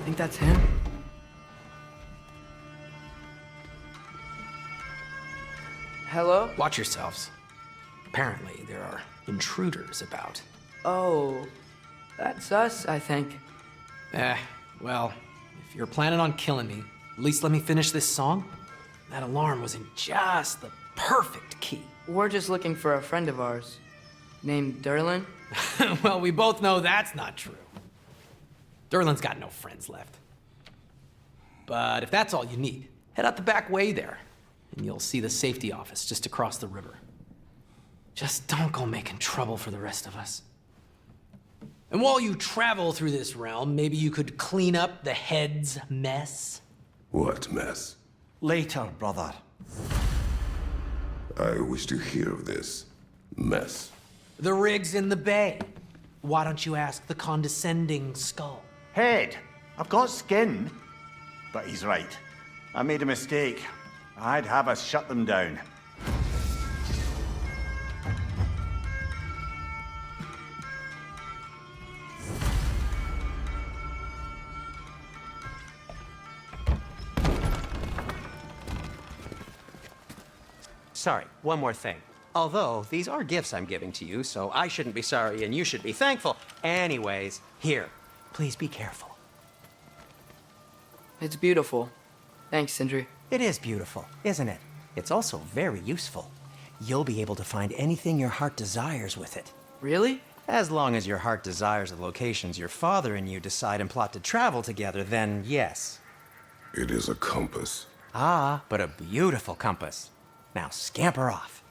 Think that's him? Hello? Watch yourselves. Apparently, there are intruders about. Oh, that's us, I think. Well, if you're planning on killing me, at least let me finish this song. That alarm was in just the perfect key. We're just looking for a friend of ours named Derlin. Well, we both know that's not true. Derlin's got no friends left. But if that's all you need, head out the back way there, and you'll see the safety office just across the river. Just don't go making trouble for the rest of us. And while you travel through this realm, maybe you could clean up the head's mess? What mess? Later, brother. I wish to hear of this mess. The rig's in the bay. Why don't you ask the condescending skull? Head, I've got skin. But he's right. I made a mistake. I'd have us shut them down. Sorry, one more thing. Although, these are gifts I'm giving to you, so I shouldn't be sorry and you should be thankful. Anyways, here, please be careful. It's beautiful. Thanks, Sindri. It is beautiful, isn't it? It's also very useful. you'll be able to find anything your heart desires with it. Really? As long as your heart desires the locations your father and you decide and plot to travel together, then yes. It is a compass. Ah, but a beautiful compass. Now scamper off.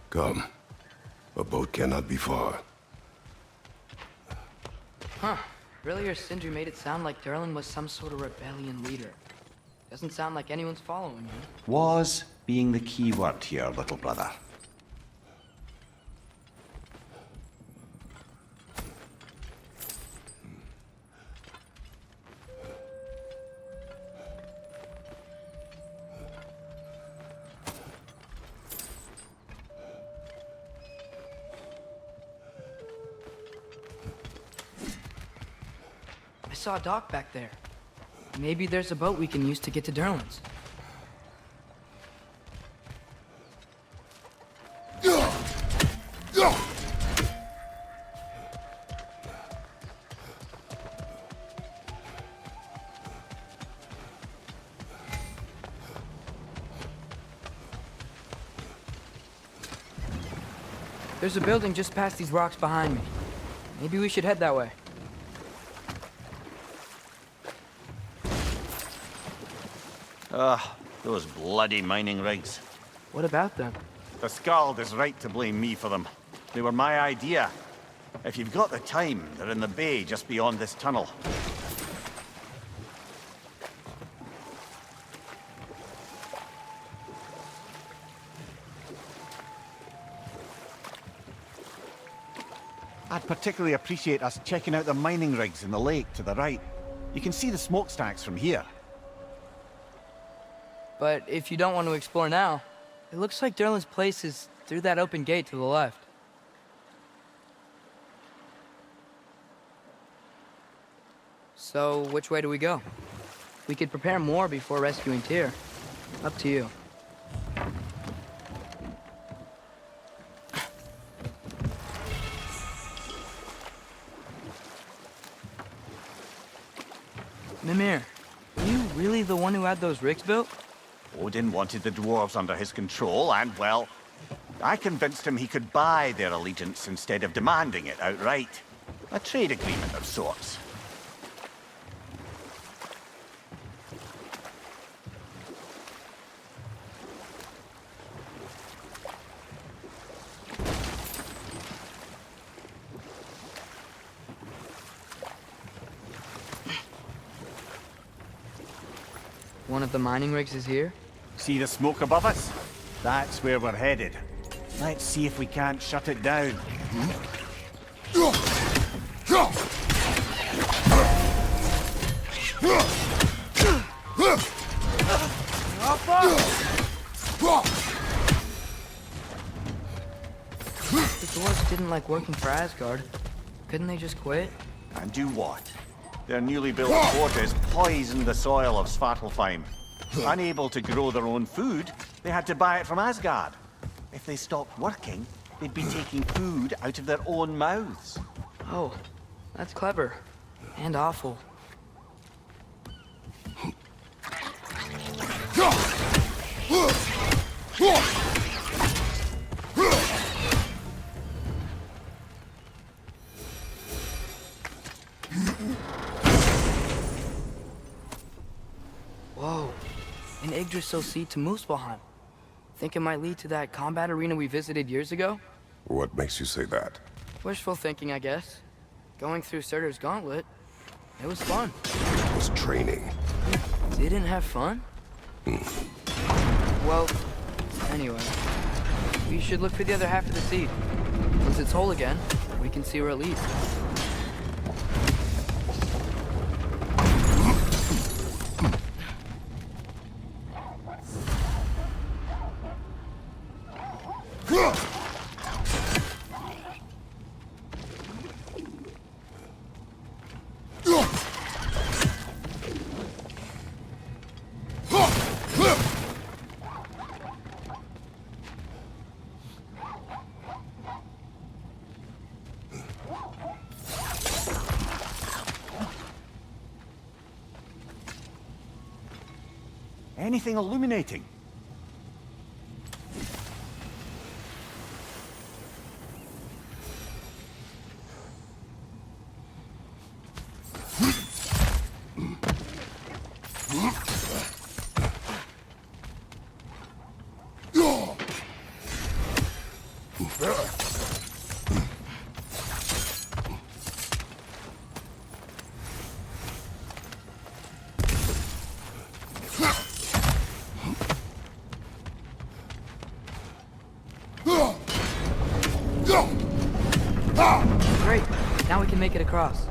Come. A boat cannot be far. Huh. Earlier, Sindri made it sound like Durlin was some sort of rebellion leader. Doesn't sound like anyone's following him. Was being the key word here, little brother. I saw a dock back there. Maybe there's a boat we can use to get to Durlin's. There's a building just past these rocks behind me. Maybe we should head that way. Those bloody mining rigs. What about them? The Skald is right to blame me for them. They were my idea. If you've got the time, they're in the bay just beyond this tunnel. I'd particularly appreciate us checking out the mining rigs in the lake to the right. You can see the smokestacks from here. But if you don't want to explore now, it looks like Durlin's place is through that open gate to the left. So, which way do we go? We could prepare more before rescuing Tyr. Up to you. Mimir, are you really the one who had those rigs built? Odin wanted the dwarves under his control, and, well, I convinced him he could buy their allegiance instead of demanding it outright. A trade agreement of sorts. One of the mining rigs is here? See the smoke above us? That's where we're headed. Let's see if we can't shut it down. The dwarves didn't like working for Asgard. Couldn't they just quit? And do what? Their newly built quarters poisoned the soil of Svartalfheim. Unable to grow their own food, they had to buy it from Asgard. If they stopped working, they'd be taking food out of their own mouths. Oh, that's clever. And awful. Whoa, an Yggdrasil seed to Muspelheim. Think it might lead to that combat arena we visited years ago? What makes you say that? Wishful thinking, I guess. Going through Surtur's gauntlet, It was fun. It was training. Didn't have fun? Well, anyway, we should look for the other half of the seed. Once it's whole again, we can see where it leads. Anything illuminating? Great. Now we can make it across.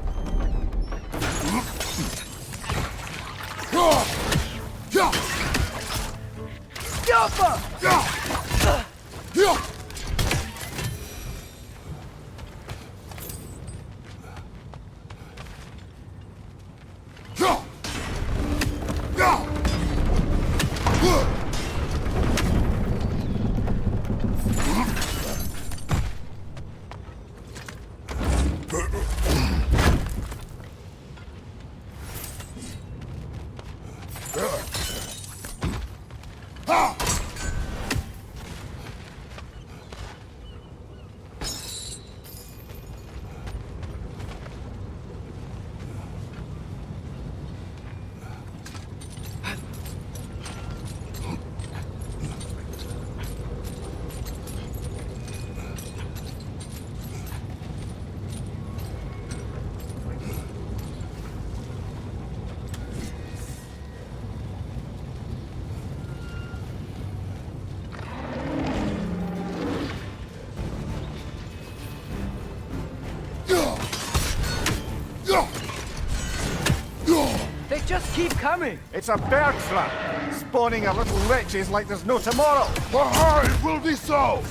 They just keep coming! It's a bird trap, spawning our little wretches like there's no tomorrow. It will be so!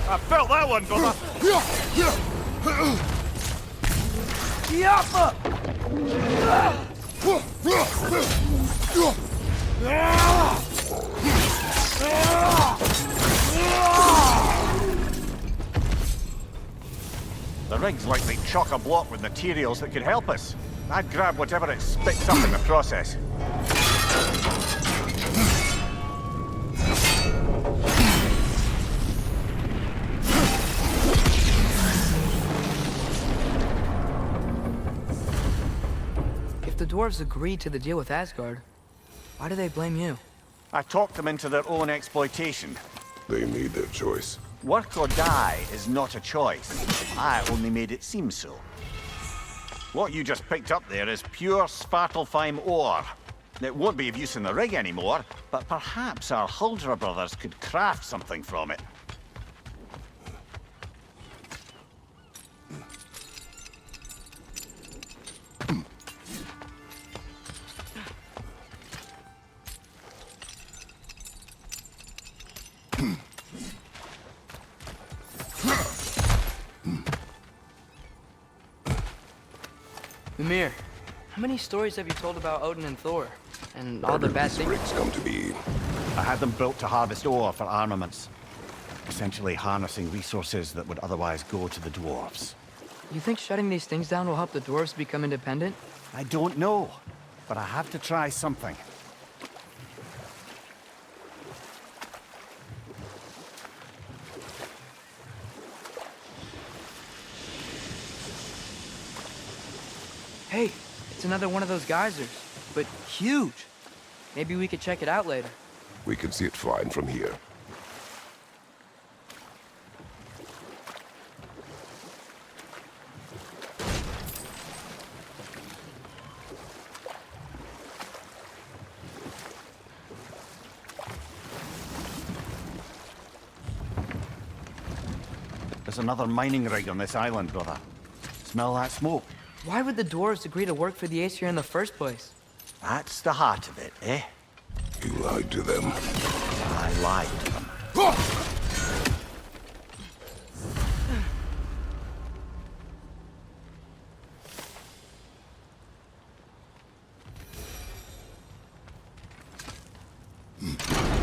I felt that one, brother. The rig's likely chock-a-block with materials that could help us. I'd grab whatever it spits up in the process. If the dwarves agreed to the deal with Asgard, why do they blame you? I talked them into their own exploitation. They made their choice. Work or die is not a choice. I only made it seem so. What you just picked up there is pure Svartalfheim ore. It won't be of use in the rig anymore, but perhaps our Huldra brothers could craft something from it. Mimir, how many stories have you told about Odin and Thor? And all the bad These things? rigs come to be. I had them built to harvest ore for armaments. Essentially harnessing resources that would otherwise go to the dwarves. You think shutting these things down will help the dwarves become independent? I don't know, but I have to try something. Hey, it's another one of those geysers, but huge. Maybe we could check it out later. We can see it fine from here. There's another mining rig on this island, brother. Smell that smoke? Why would the dwarves agree to work for the Aesir in the first place? That's the heart of it, eh? You lied to them. I lied to them.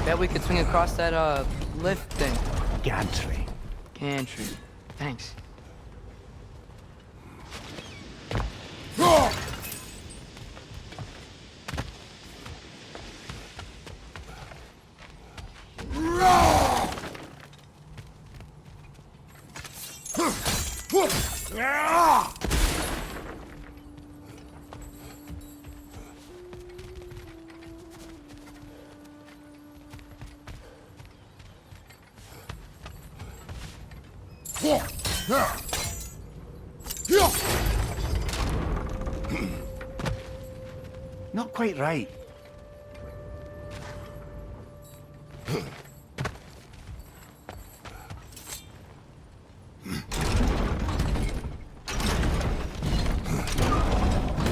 Bet we could swing across that, lift thing. Gantry. Gantry. Thanks. Not quite right.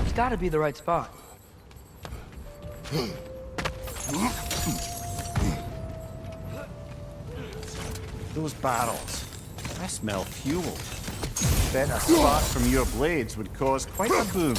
It's gotta be the right spot. Those barrels. I smell fuel. Bet a spark from your blades would cause quite a boom.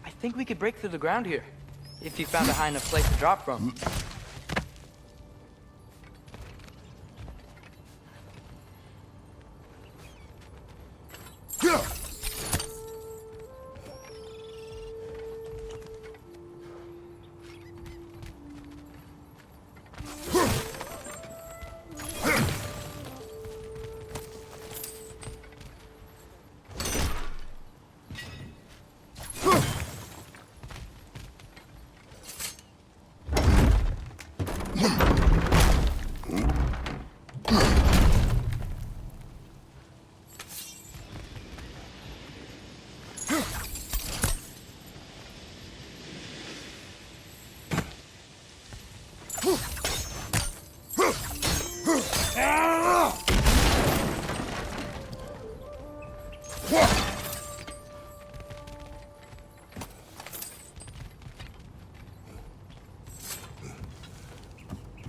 I think we could break through the ground here, if you found a high enough place to drop from.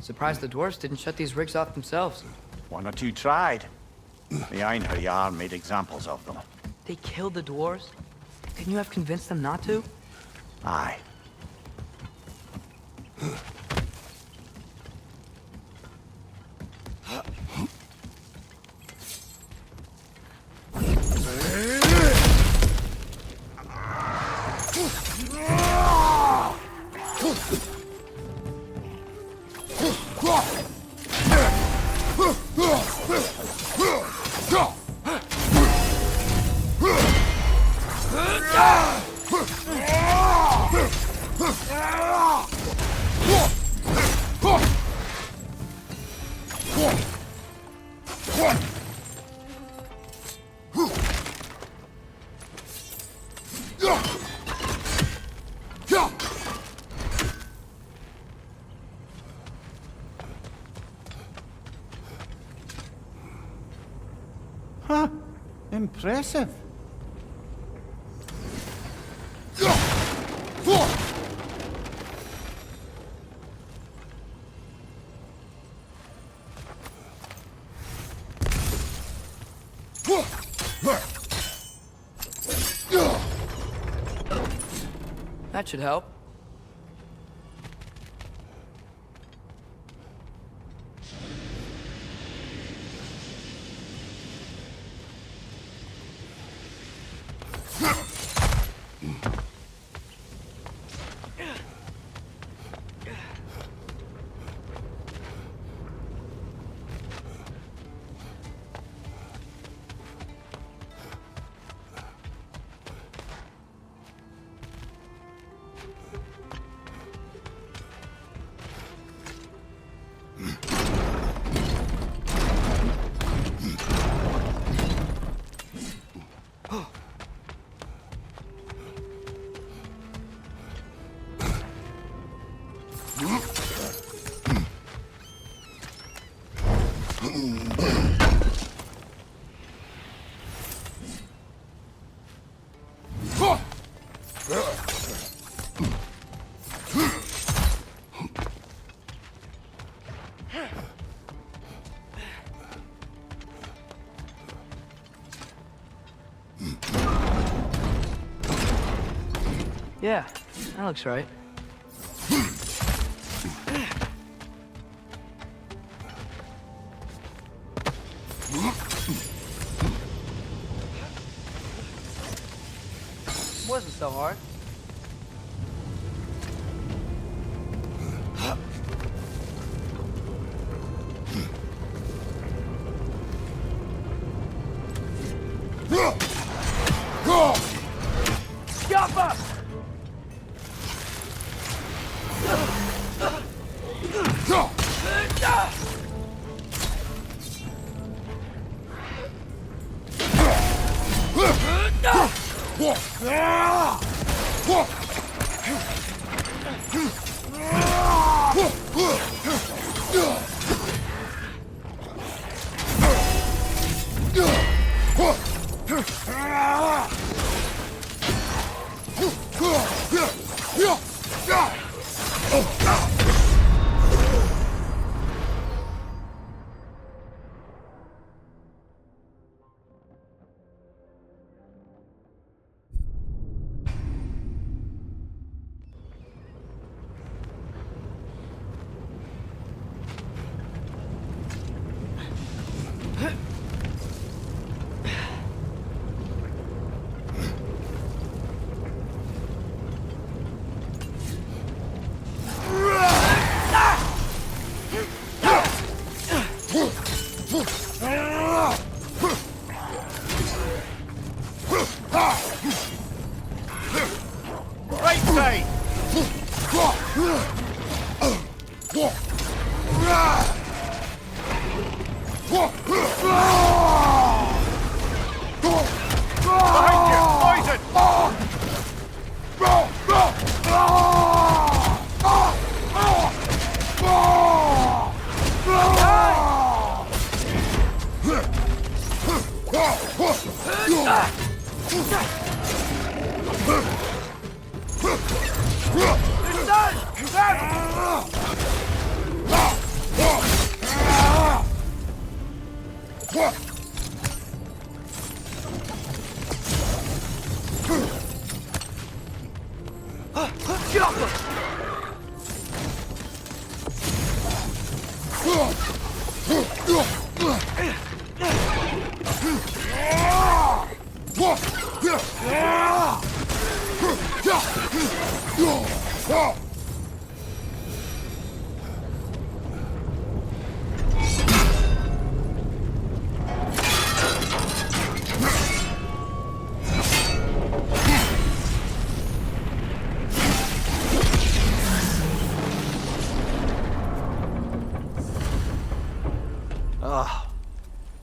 Surprised the dwarves didn't shut these rigs off themselves. One or two tried. The Einherjar made examples of them. They killed the dwarves? Couldn't you have convinced them not to? Aye. Huh. Impressive. That should help. Yeah, that looks right. Wasn't so hard. Right side! Behind you! Poison!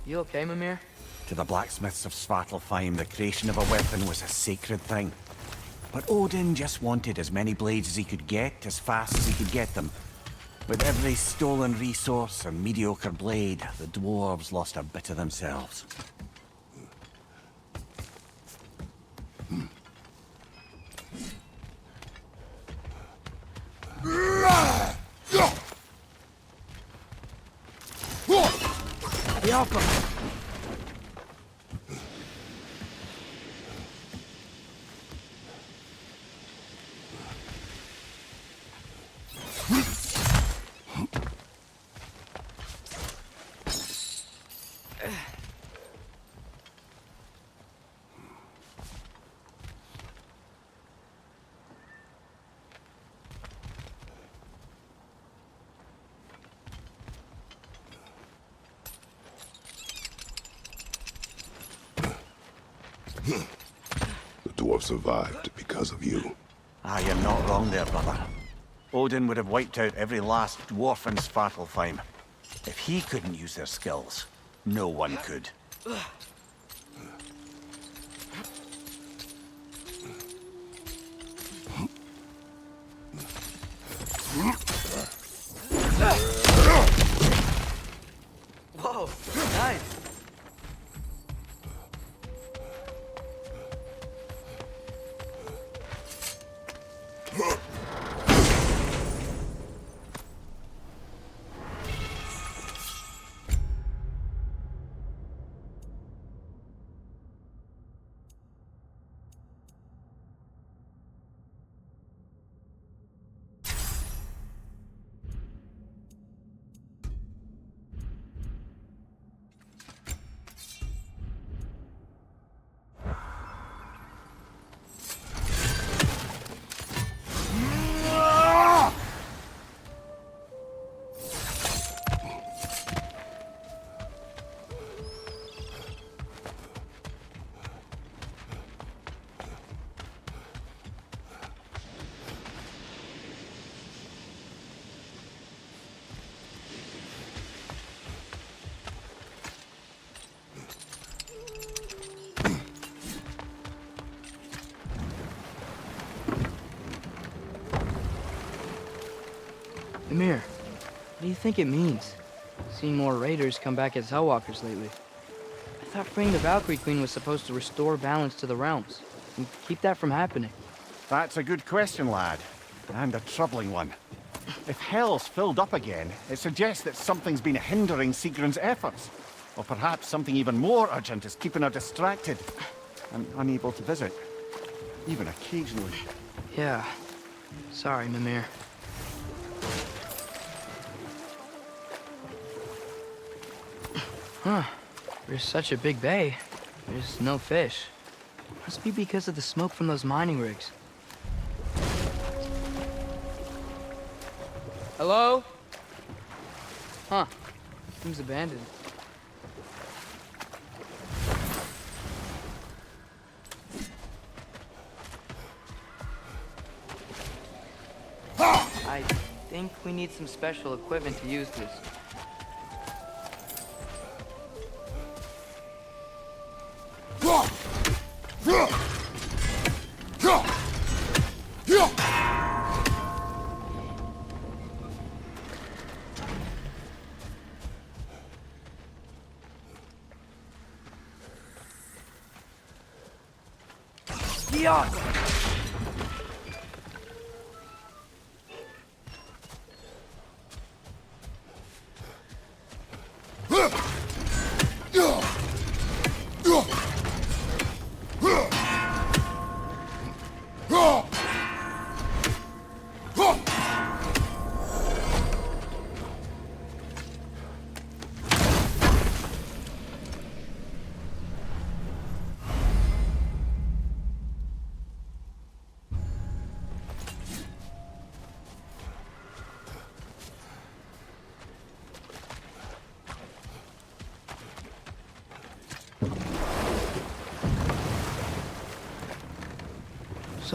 You okay, Mimir? To the blacksmiths of Svartalfheim, the creation of a weapon was a sacred thing. But Odin just wanted as many blades as he could get, as fast as he could get them. With every stolen resource and mediocre blade, the dwarves lost a bit of themselves. The dwarf survived because of you. Ah, you're not wrong there, brother. Odin would have wiped out every last dwarf in Svartalfheim. If he couldn't use their skills, no one could. Whoa, nice. Mimir, what do you think it means? Seen more raiders come back as Hellwalkers lately. I thought freeing the Valkyrie Queen was supposed to restore balance to the realms and keep that from happening. That's a good question, lad. And a troubling one. If Hell's filled up again, it suggests that something's been hindering Sigrun's efforts. Or perhaps something even more urgent is keeping her distracted and unable to visit. Even occasionally. Yeah. Sorry, Mimir. Huh. There's such a big bay. There's no fish. Must be because of the smoke from those mining rigs. Hello? Huh. Seems abandoned. I think we need some special equipment to use this.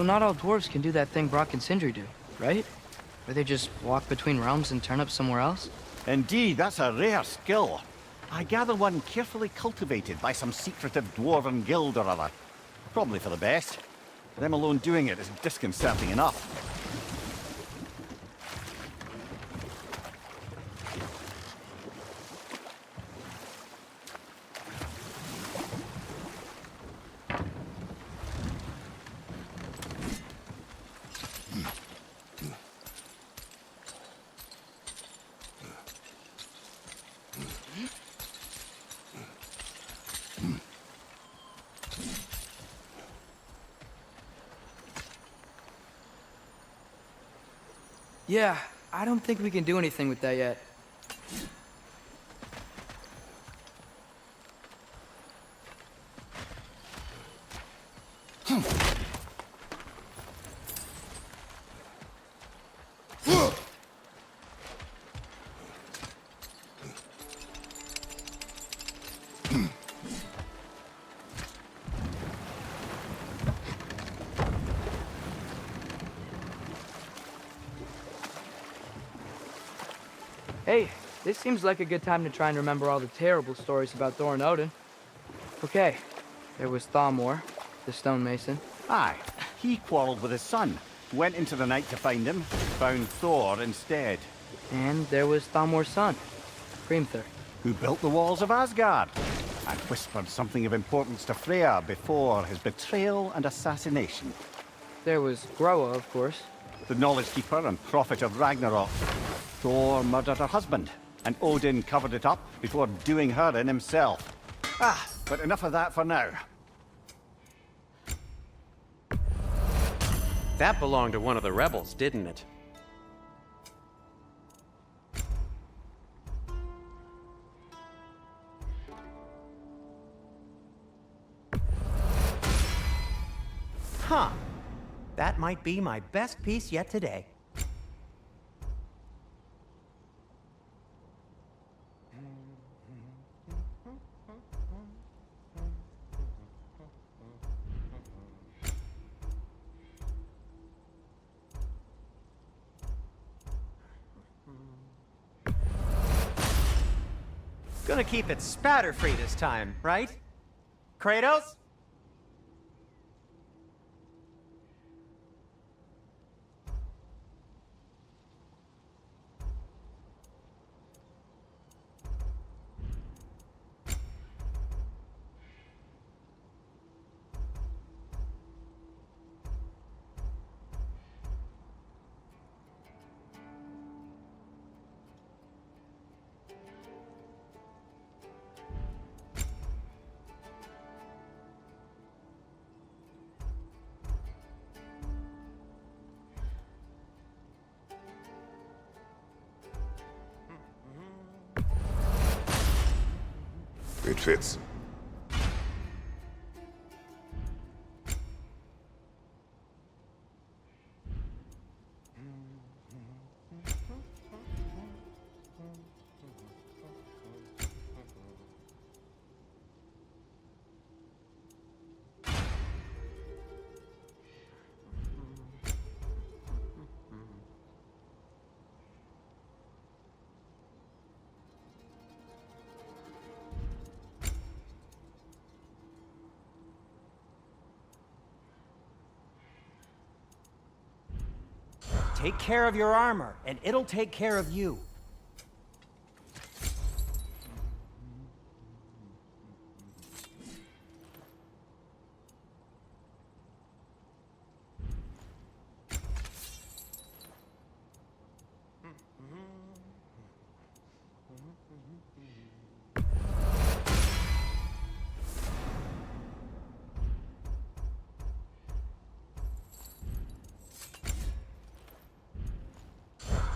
So not all dwarves can do that thing Brock and Sindri do, right? Where they just walk between realms and turn up somewhere else? Indeed, that's a rare skill. I gather one carefully cultivated by some secretive dwarven guild or other. Probably for the best. Them alone doing it is disconcerting enough. Yeah, I don't think we can do anything with that yet. Hey, this seems like a good time to try and remember all the terrible stories about Thor and Odin. Okay, there was Thalmor, the stonemason. Aye, he quarrelled with his son, went into the night to find him, found Thor instead. And there was Thalmor's son, Hrimthur. Who built the walls of Asgard, and whispered something of importance to Freya before his betrayal and assassination. There was Groa, of course. The knowledge keeper and prophet of Ragnarok. Thor murdered her husband, and Odin covered it up before doing her in himself. But enough of that for now. That belonged to one of the rebels, didn't it? Huh. That might be my best piece yet today. Gonna keep it spatter-free this time, right? Kratos? It fits. Take care of your armor, and it'll take care of you.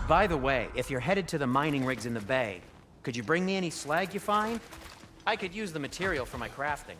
By the way, if you're headed to the mining rigs in the bay, could you bring me any slag you find? I could use the material for my crafting.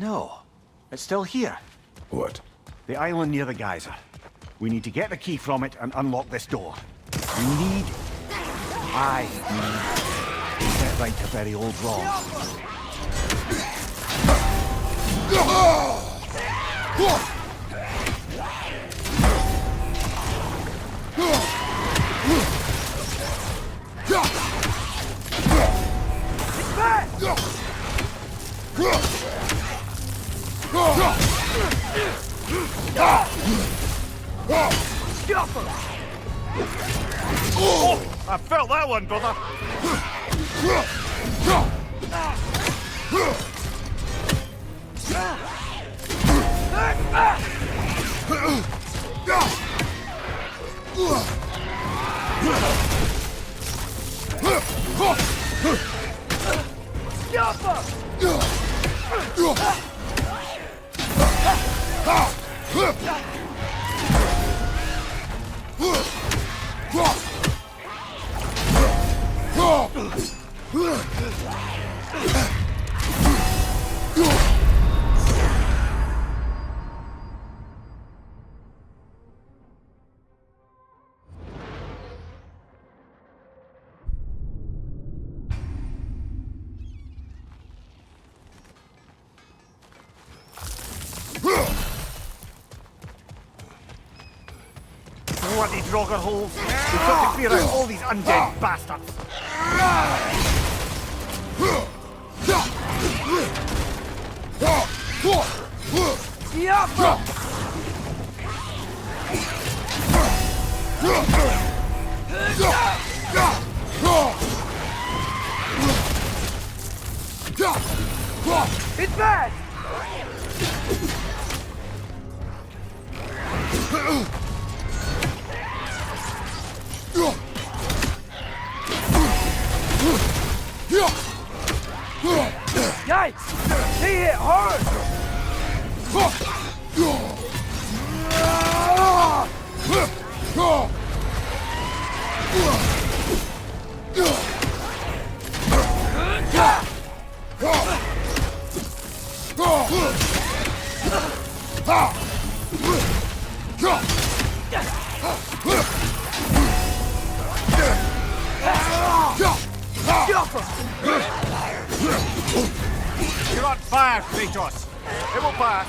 No. It's still here. What? The island near the geyser. We need to get the key from it and unlock this door. I need to set right a very old wrong. Oh, I felt that one, brother. Bloody Draugr holes! We've got to clear out all these undead bastards! It's bad! Yikes! He hit hard! You're on fire, Kratos! It will pass!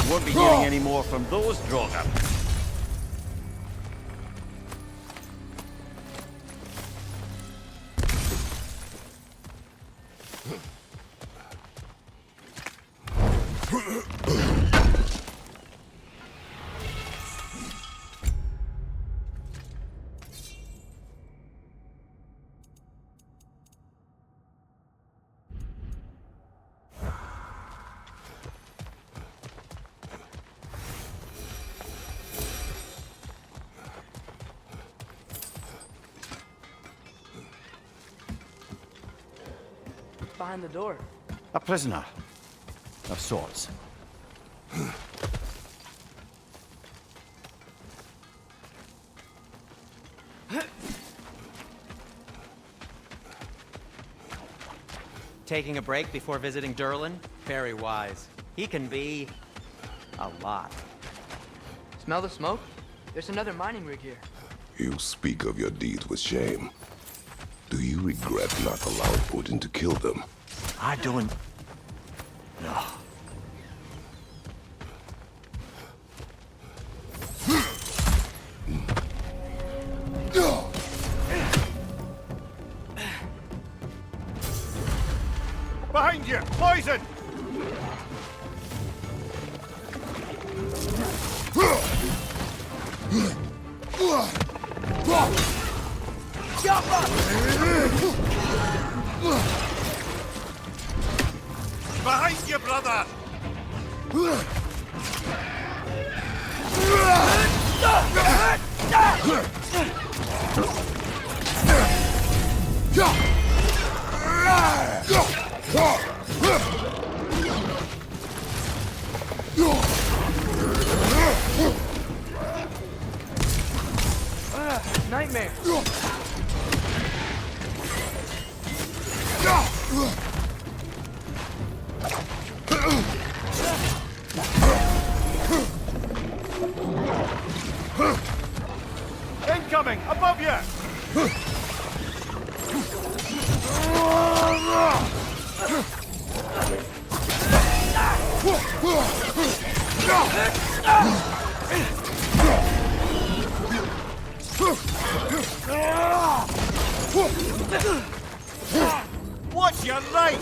Won't be getting any more from those Draugr. behind the door? A prisoner. Of sorts. Taking a break before visiting Durlin? Very wise. He can be... a lot. Smell the smoke? There's another mining rig here. You speak of your deeds with shame. Do you regret not allowing Odin to kill them? I don't... No. Behind you! Poison! Behind you, brother! Nightmare! Incoming! Above you! Watch your right!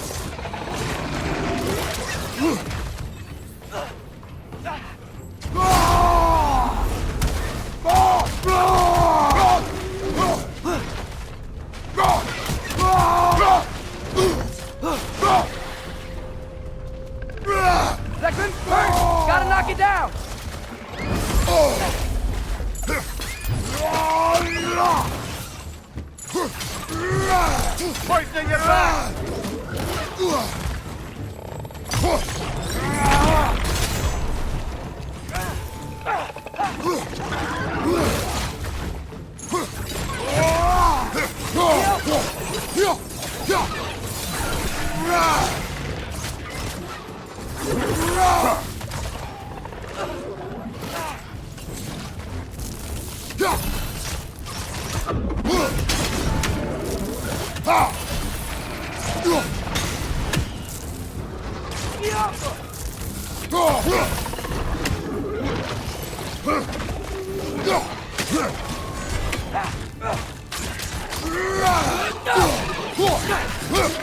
Zekman, first! Gotta knock it down! Poisoning your back!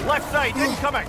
Left side, incoming!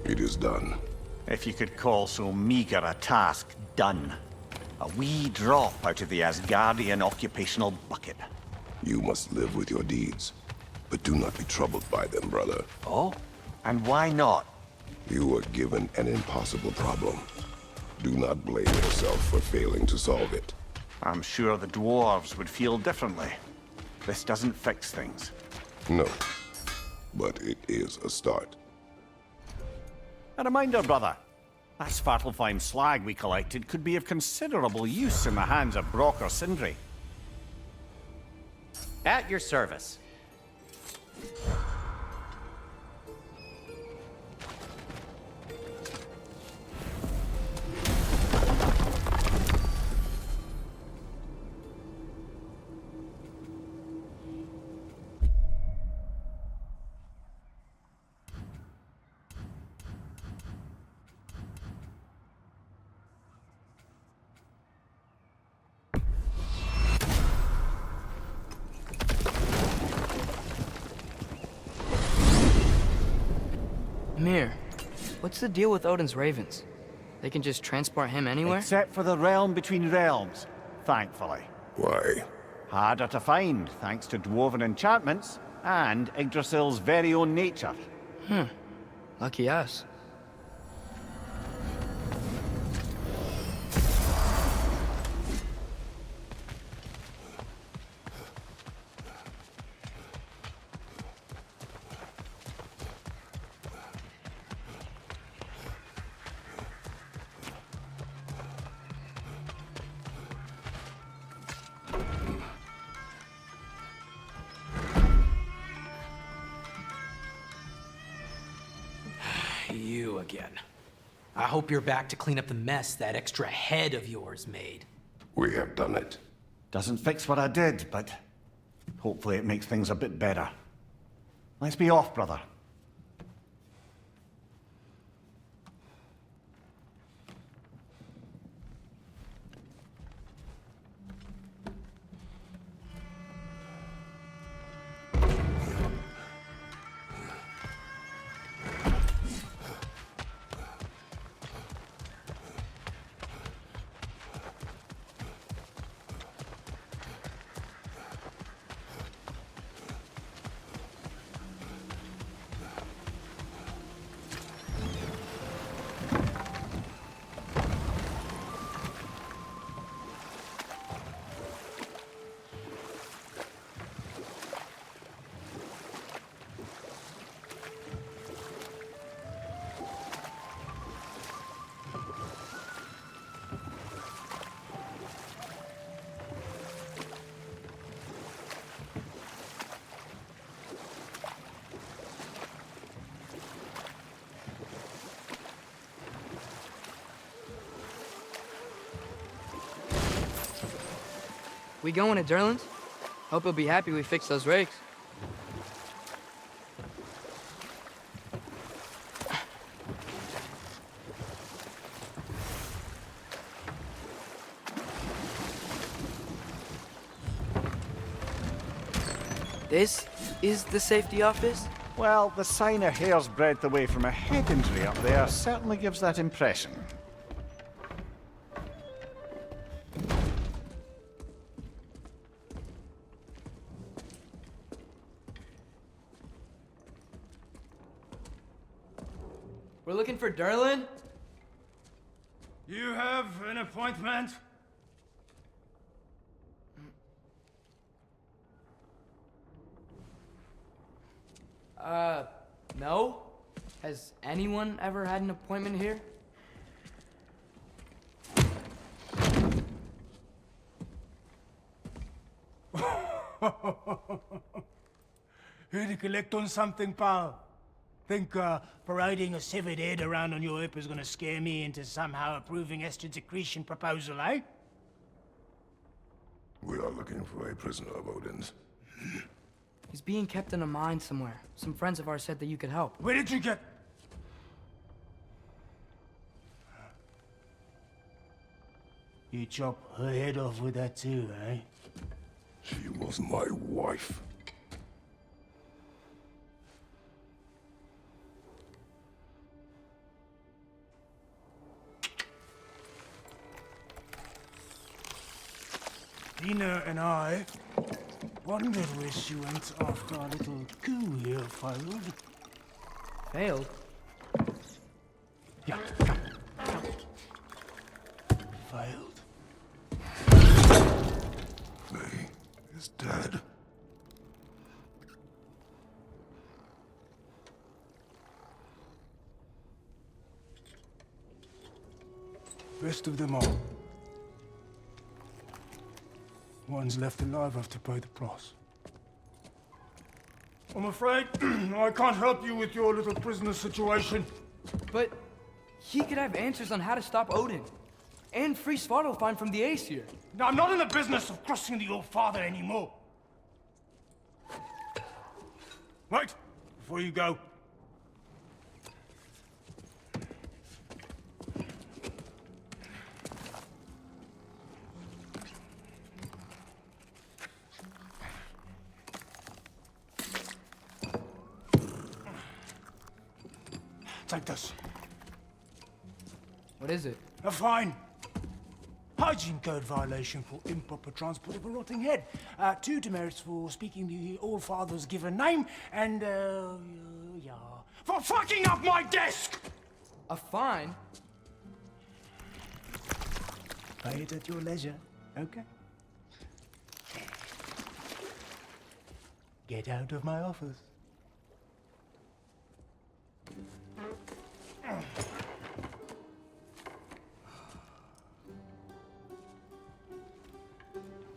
It is done. If you could call so meager a task done. A wee drop out of the Asgardian occupational bucket. You must live with your deeds, but do not be troubled by them, brother. Oh? And why not? You were given an impossible problem. Do not blame yourself for failing to solve it. I'm sure the dwarves would feel differently. This doesn't fix things. No, but it is a start. A reminder, brother. That Svartalfheim slag we collected could be of considerable use in the hands of Brock or Sindri. At your service. Mir, what's the deal with Odin's ravens? They can just transport him anywhere? Except for the realm between realms, thankfully. Why? Harder to find, thanks to dwarven enchantments, and Yggdrasil's very own nature. Lucky us. You again. I hope you're back to clean up the mess that extra head of yours made. We have done it. Doesn't fix what I did, but hopefully it makes things a bit better. Let's be off, brother. We going to Durlin's? Hope he'll be happy we fixed those rakes. This is the safety office? Well, the sign a hair's breadth away from a head injury up there certainly gives that impression. We're looking for Durlin? You have an appointment? No? Has anyone ever had an appointment here? Here to collect on something, pal? Think parading a severed head around on your hip is gonna scare me into somehow approving Esther's accretion proposal, eh? We are looking for a prisoner of Odin's. He's being kept in a mine somewhere. Some friends of ours said that you could help. Where did you get... You chop her head off with that too, eh? She was my wife. Dina and I wondered where she went after our little coup here failed. Failed? Yeah. Failed. Faye is dead. Best of them all. One's left alive have to pay the price. I'm afraid I can't help you with your little prisoner situation. But he could have answers on how to stop Odin. And free Svartalfheim from the Aesir. Now, I'm not in the business of crossing the old father anymore. Wait, before you go. Take this. What is it? A fine. Hygiene code violation for improper transport of a rotting head. 2 demerits for speaking the All-Father's given name, and, yeah, for fucking up my desk! A fine? Pay it at your leisure, okay? Get out of my office.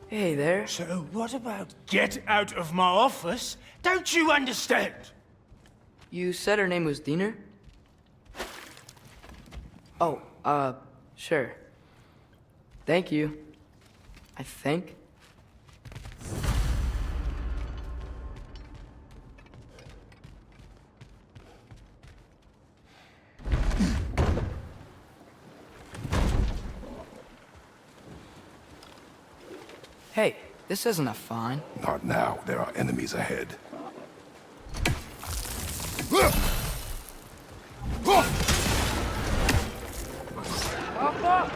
Hey there. So what about get out of my office? Don't you understand? You said her name was Diener? Oh, sure. Thank you. I think. Hey, this isn't a fine. Not now. There are enemies ahead. Papa!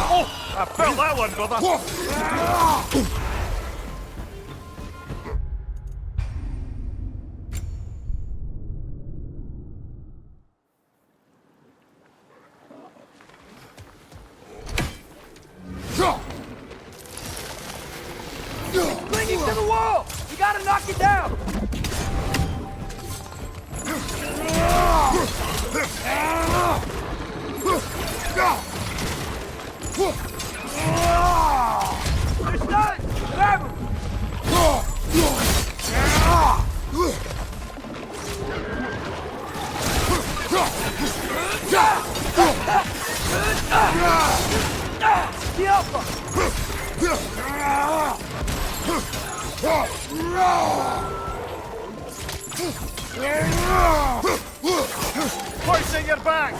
Oh, I felt that one, brother. Clinging to the wall! You gotta knock it down! They're done! Grab him! The Alpha! Hoisting your back.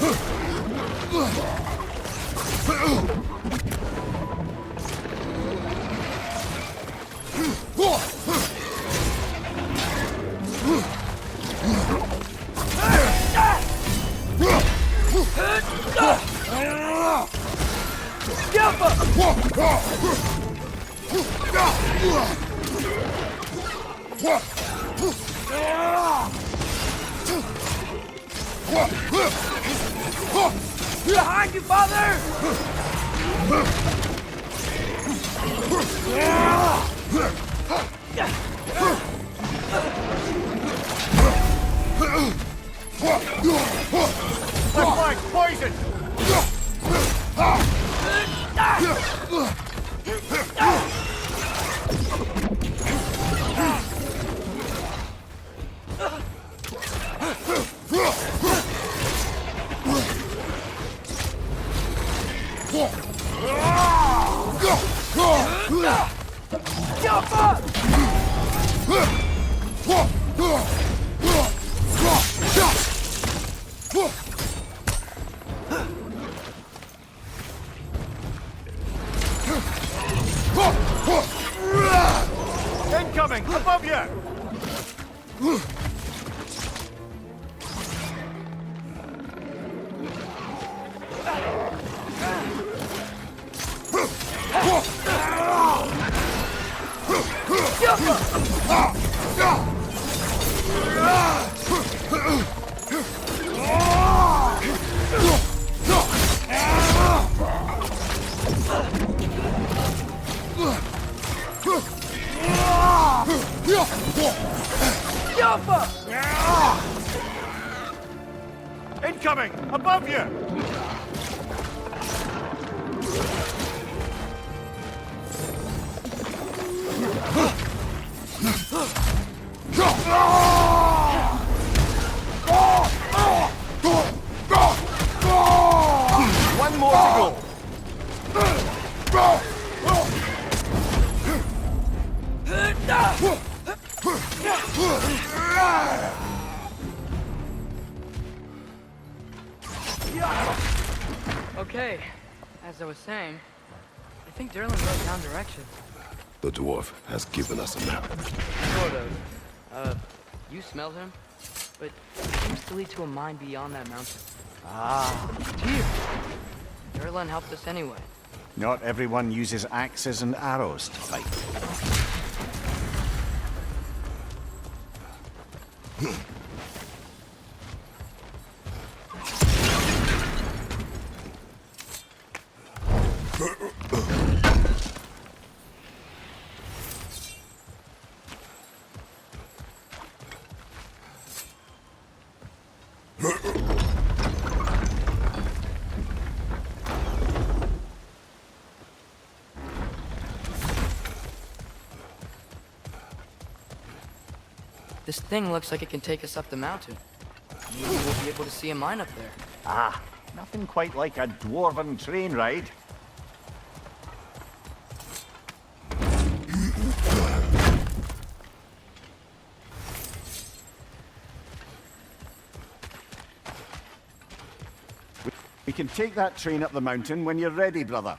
Behind you, father! flank, poison! Incoming! Above you! Incoming! Above you! One more to go. Okay, as I was saying, I think Derlin wrote down directions. The dwarf has given us a map. Sort of. You smell him? But it seems to lead to a mine beyond that mountain. Tyr! Derlin helped us anyway. Not everyone uses axes and arrows to fight. This thing looks like it can take us up the mountain. Maybe we'll be able to see a mine up there. Ah, nothing quite like a dwarven train ride. We can take that train up the mountain when you're ready, brother.